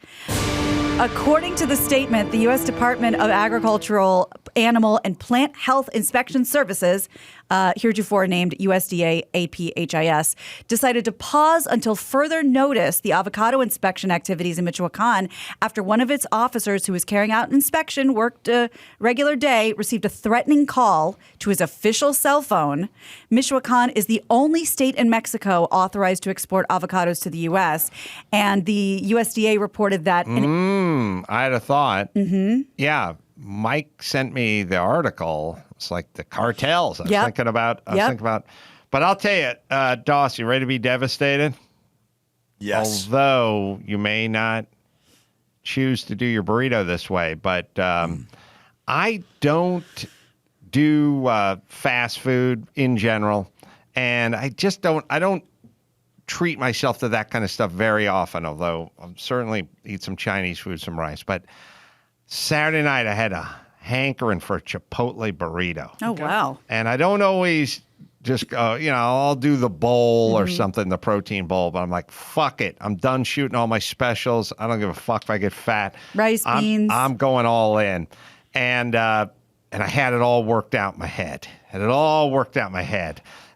According to the statement, the U.S. Department of Agricultural, Animal, and Plant Health Inspection Services, heretofore named USDA APHIS, decided to pause until further notice the avocado inspection activities in Michoacan after one of its officers who was carrying out an inspection, worked a regular day, received a threatening call to his official cell phone. Michoacan is the only state in Mexico authorized to export avocados to the U.S., and the USDA reported that... I had a thought. Mm-hmm. Yeah, Mike sent me the article. It's like the cartels. I was thinking about. But I'll tell you, Doss, you ready to be devastated? Yes. Although you may not choose to do your burrito this way, but I don't do fast food in general, and I don't treat myself to that kind of stuff very often, although I'll certainly eat some Chinese food, some rice. But Saturday night, I had a hankering for a Chipotle burrito. Oh, wow. And I don't always just go, I'll do the bowl or something, the protein bowl. But I'm like, fuck it. I'm done shooting all my specials. I don't give a fuck if I get fat. Rice, beans. I'm going all in. And I had it all worked out in my head.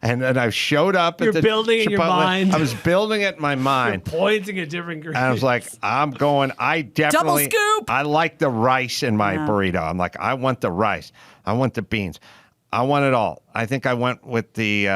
And I showed up at the You're building it in your mind. I was building it in my mind. You're pointing at different ingredients. And I was like, I definitely... Double scoop! I like the rice in my burrito. I'm like, I want the rice. I want the beans. I want it all. I think I went with the...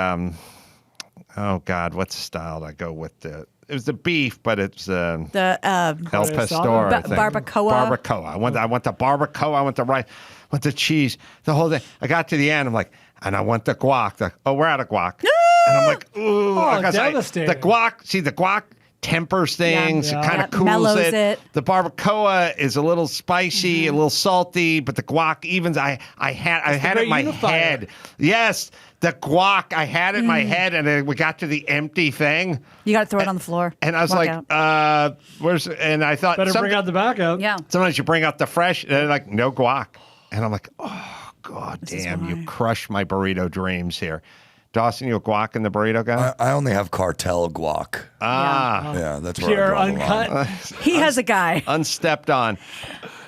oh, God, what's the style I go with? It was the beef, but it's the El Pastor, I think. Barbacoa. Barbacoa. I want the barbacoa. I want the rice. I want the cheese. The whole thing. I got to the end. I'm like, and I want the guac. We're out of guac. And I'm like, ooh. Devastating. The guac tempers things. Yeah. It kind of cools mellows it. The barbacoa is a little spicy, a little salty, but the guac evens. I had it in my head. Yes, the guac. I had it in my head, and then we got to the empty thing. You got to throw it on the floor. And I was like, where's? And I thought, better bring out the backup. Yeah. Sometimes you bring out the fresh, and they're like, no guac. And I'm like, oh, God damn, you crushed my burrito dreams here. Dawson, you a guac in the burrito guy? I only have cartel guac. Yeah, that's pure where I draw uncut. the line. He has a guy. Unstepped on.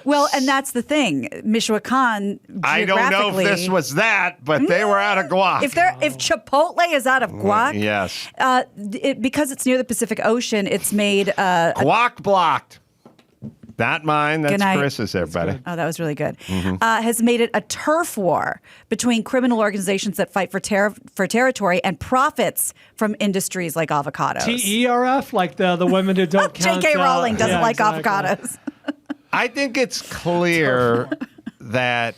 Well, and that's the thing. Michoacan, I don't know if this was that, but they were out of guac. If Chipotle is out of guac, yes, because it's near the Pacific Ocean, it's made guac blocked. Not mine. That's Chris's, everybody. Oh, that was really good. Has made it a turf war between criminal organizations that fight for territory and profits from industries like avocados. TERF, like the women who don't count. J.K. Rowling doesn't like avocados. I think it's clear that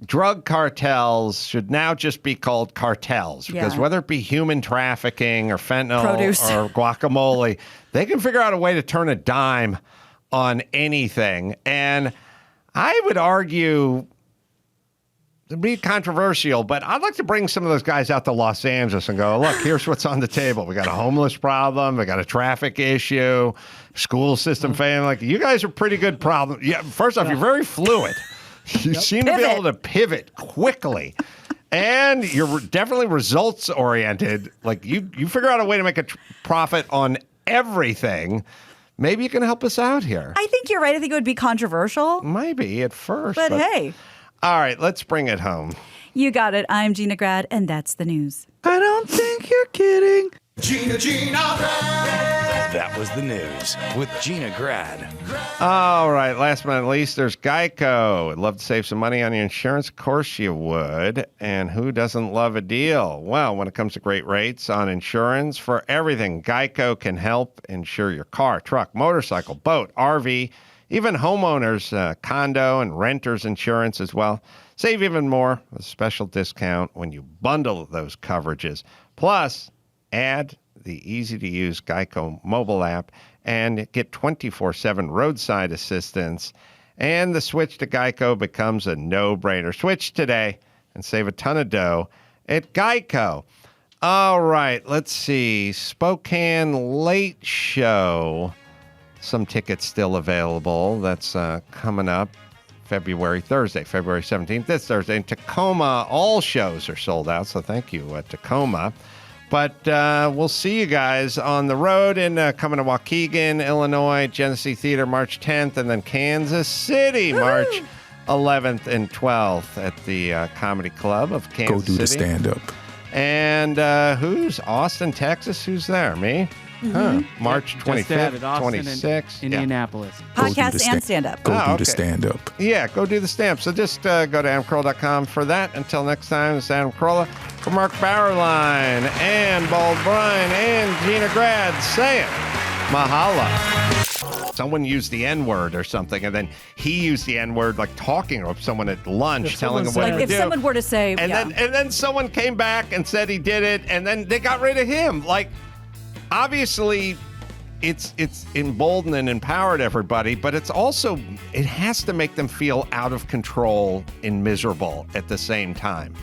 drug cartels should now just be called cartels because whether it be human trafficking or fentanyl or guacamole, they can figure out a way to turn a dime on anything. And I would argue, it'd be controversial, but I'd like to bring some of those guys out to Los Angeles and go, look, here's what's on the table. We got a homeless problem. We got a traffic issue, school system failing. Like, you guys are pretty good problem. Yeah, first off, you're very fluid. You seem to be able to pivot quickly. And you're definitely results oriented. Like, you figure out a way to make a profit on everything. Maybe you can help us out here. I think you're right. I think it would be controversial. Maybe at first. But hey. All right, let's bring it home. You got it. I'm Gina Grad, and that's the news. I don't think you're kidding. Gina Grad. That was the news with Gina Grad. All right, last but not least, there's Geico. I'd love to save some money on your insurance. Of course you would. And who doesn't love a deal? Well, when it comes to great rates on insurance for everything, Geico can help insure your car, truck, motorcycle, boat, RV, even homeowners, condo and renters insurance as well. Save even more with a special discount when you bundle those coverages. Plus, add the easy-to-use Geico mobile app and get 24/7 roadside assistance. And the switch to Geico becomes a no-brainer. Switch today and save a ton of dough at Geico. All right, let's see. Spokane Late Show. Some tickets still available. That's coming up Thursday, February 17th. This Thursday in Tacoma. All shows are sold out, so thank you, Tacoma. But we'll see you guys on the road in coming to Waukegan, Illinois, Genesee Theater March 10th, and then Kansas City March 11th and 12th at the Comedy Club of Kansas City. Go do the stand-up. And who's Austin, Texas? Who's there? Me? Huh. March 25th, 26th. Indianapolis. Podcast and stand-up. Go do the stand-up. Yeah, go do the stand-up. So just go to AdamCarolla.com for that. Until next time, it's Adam Carolla for Mark Bauerlein and Bald Bryan and Gina Grad saying mahala. Someone used the N-word or something, and then he used the N-word like talking to someone at lunch, telling him what to do. If someone were to say, and then someone came back and said he did it, and then they got rid of him. Like, obviously, it's emboldened and empowered everybody, but it has to make them feel out of control and miserable at the same time.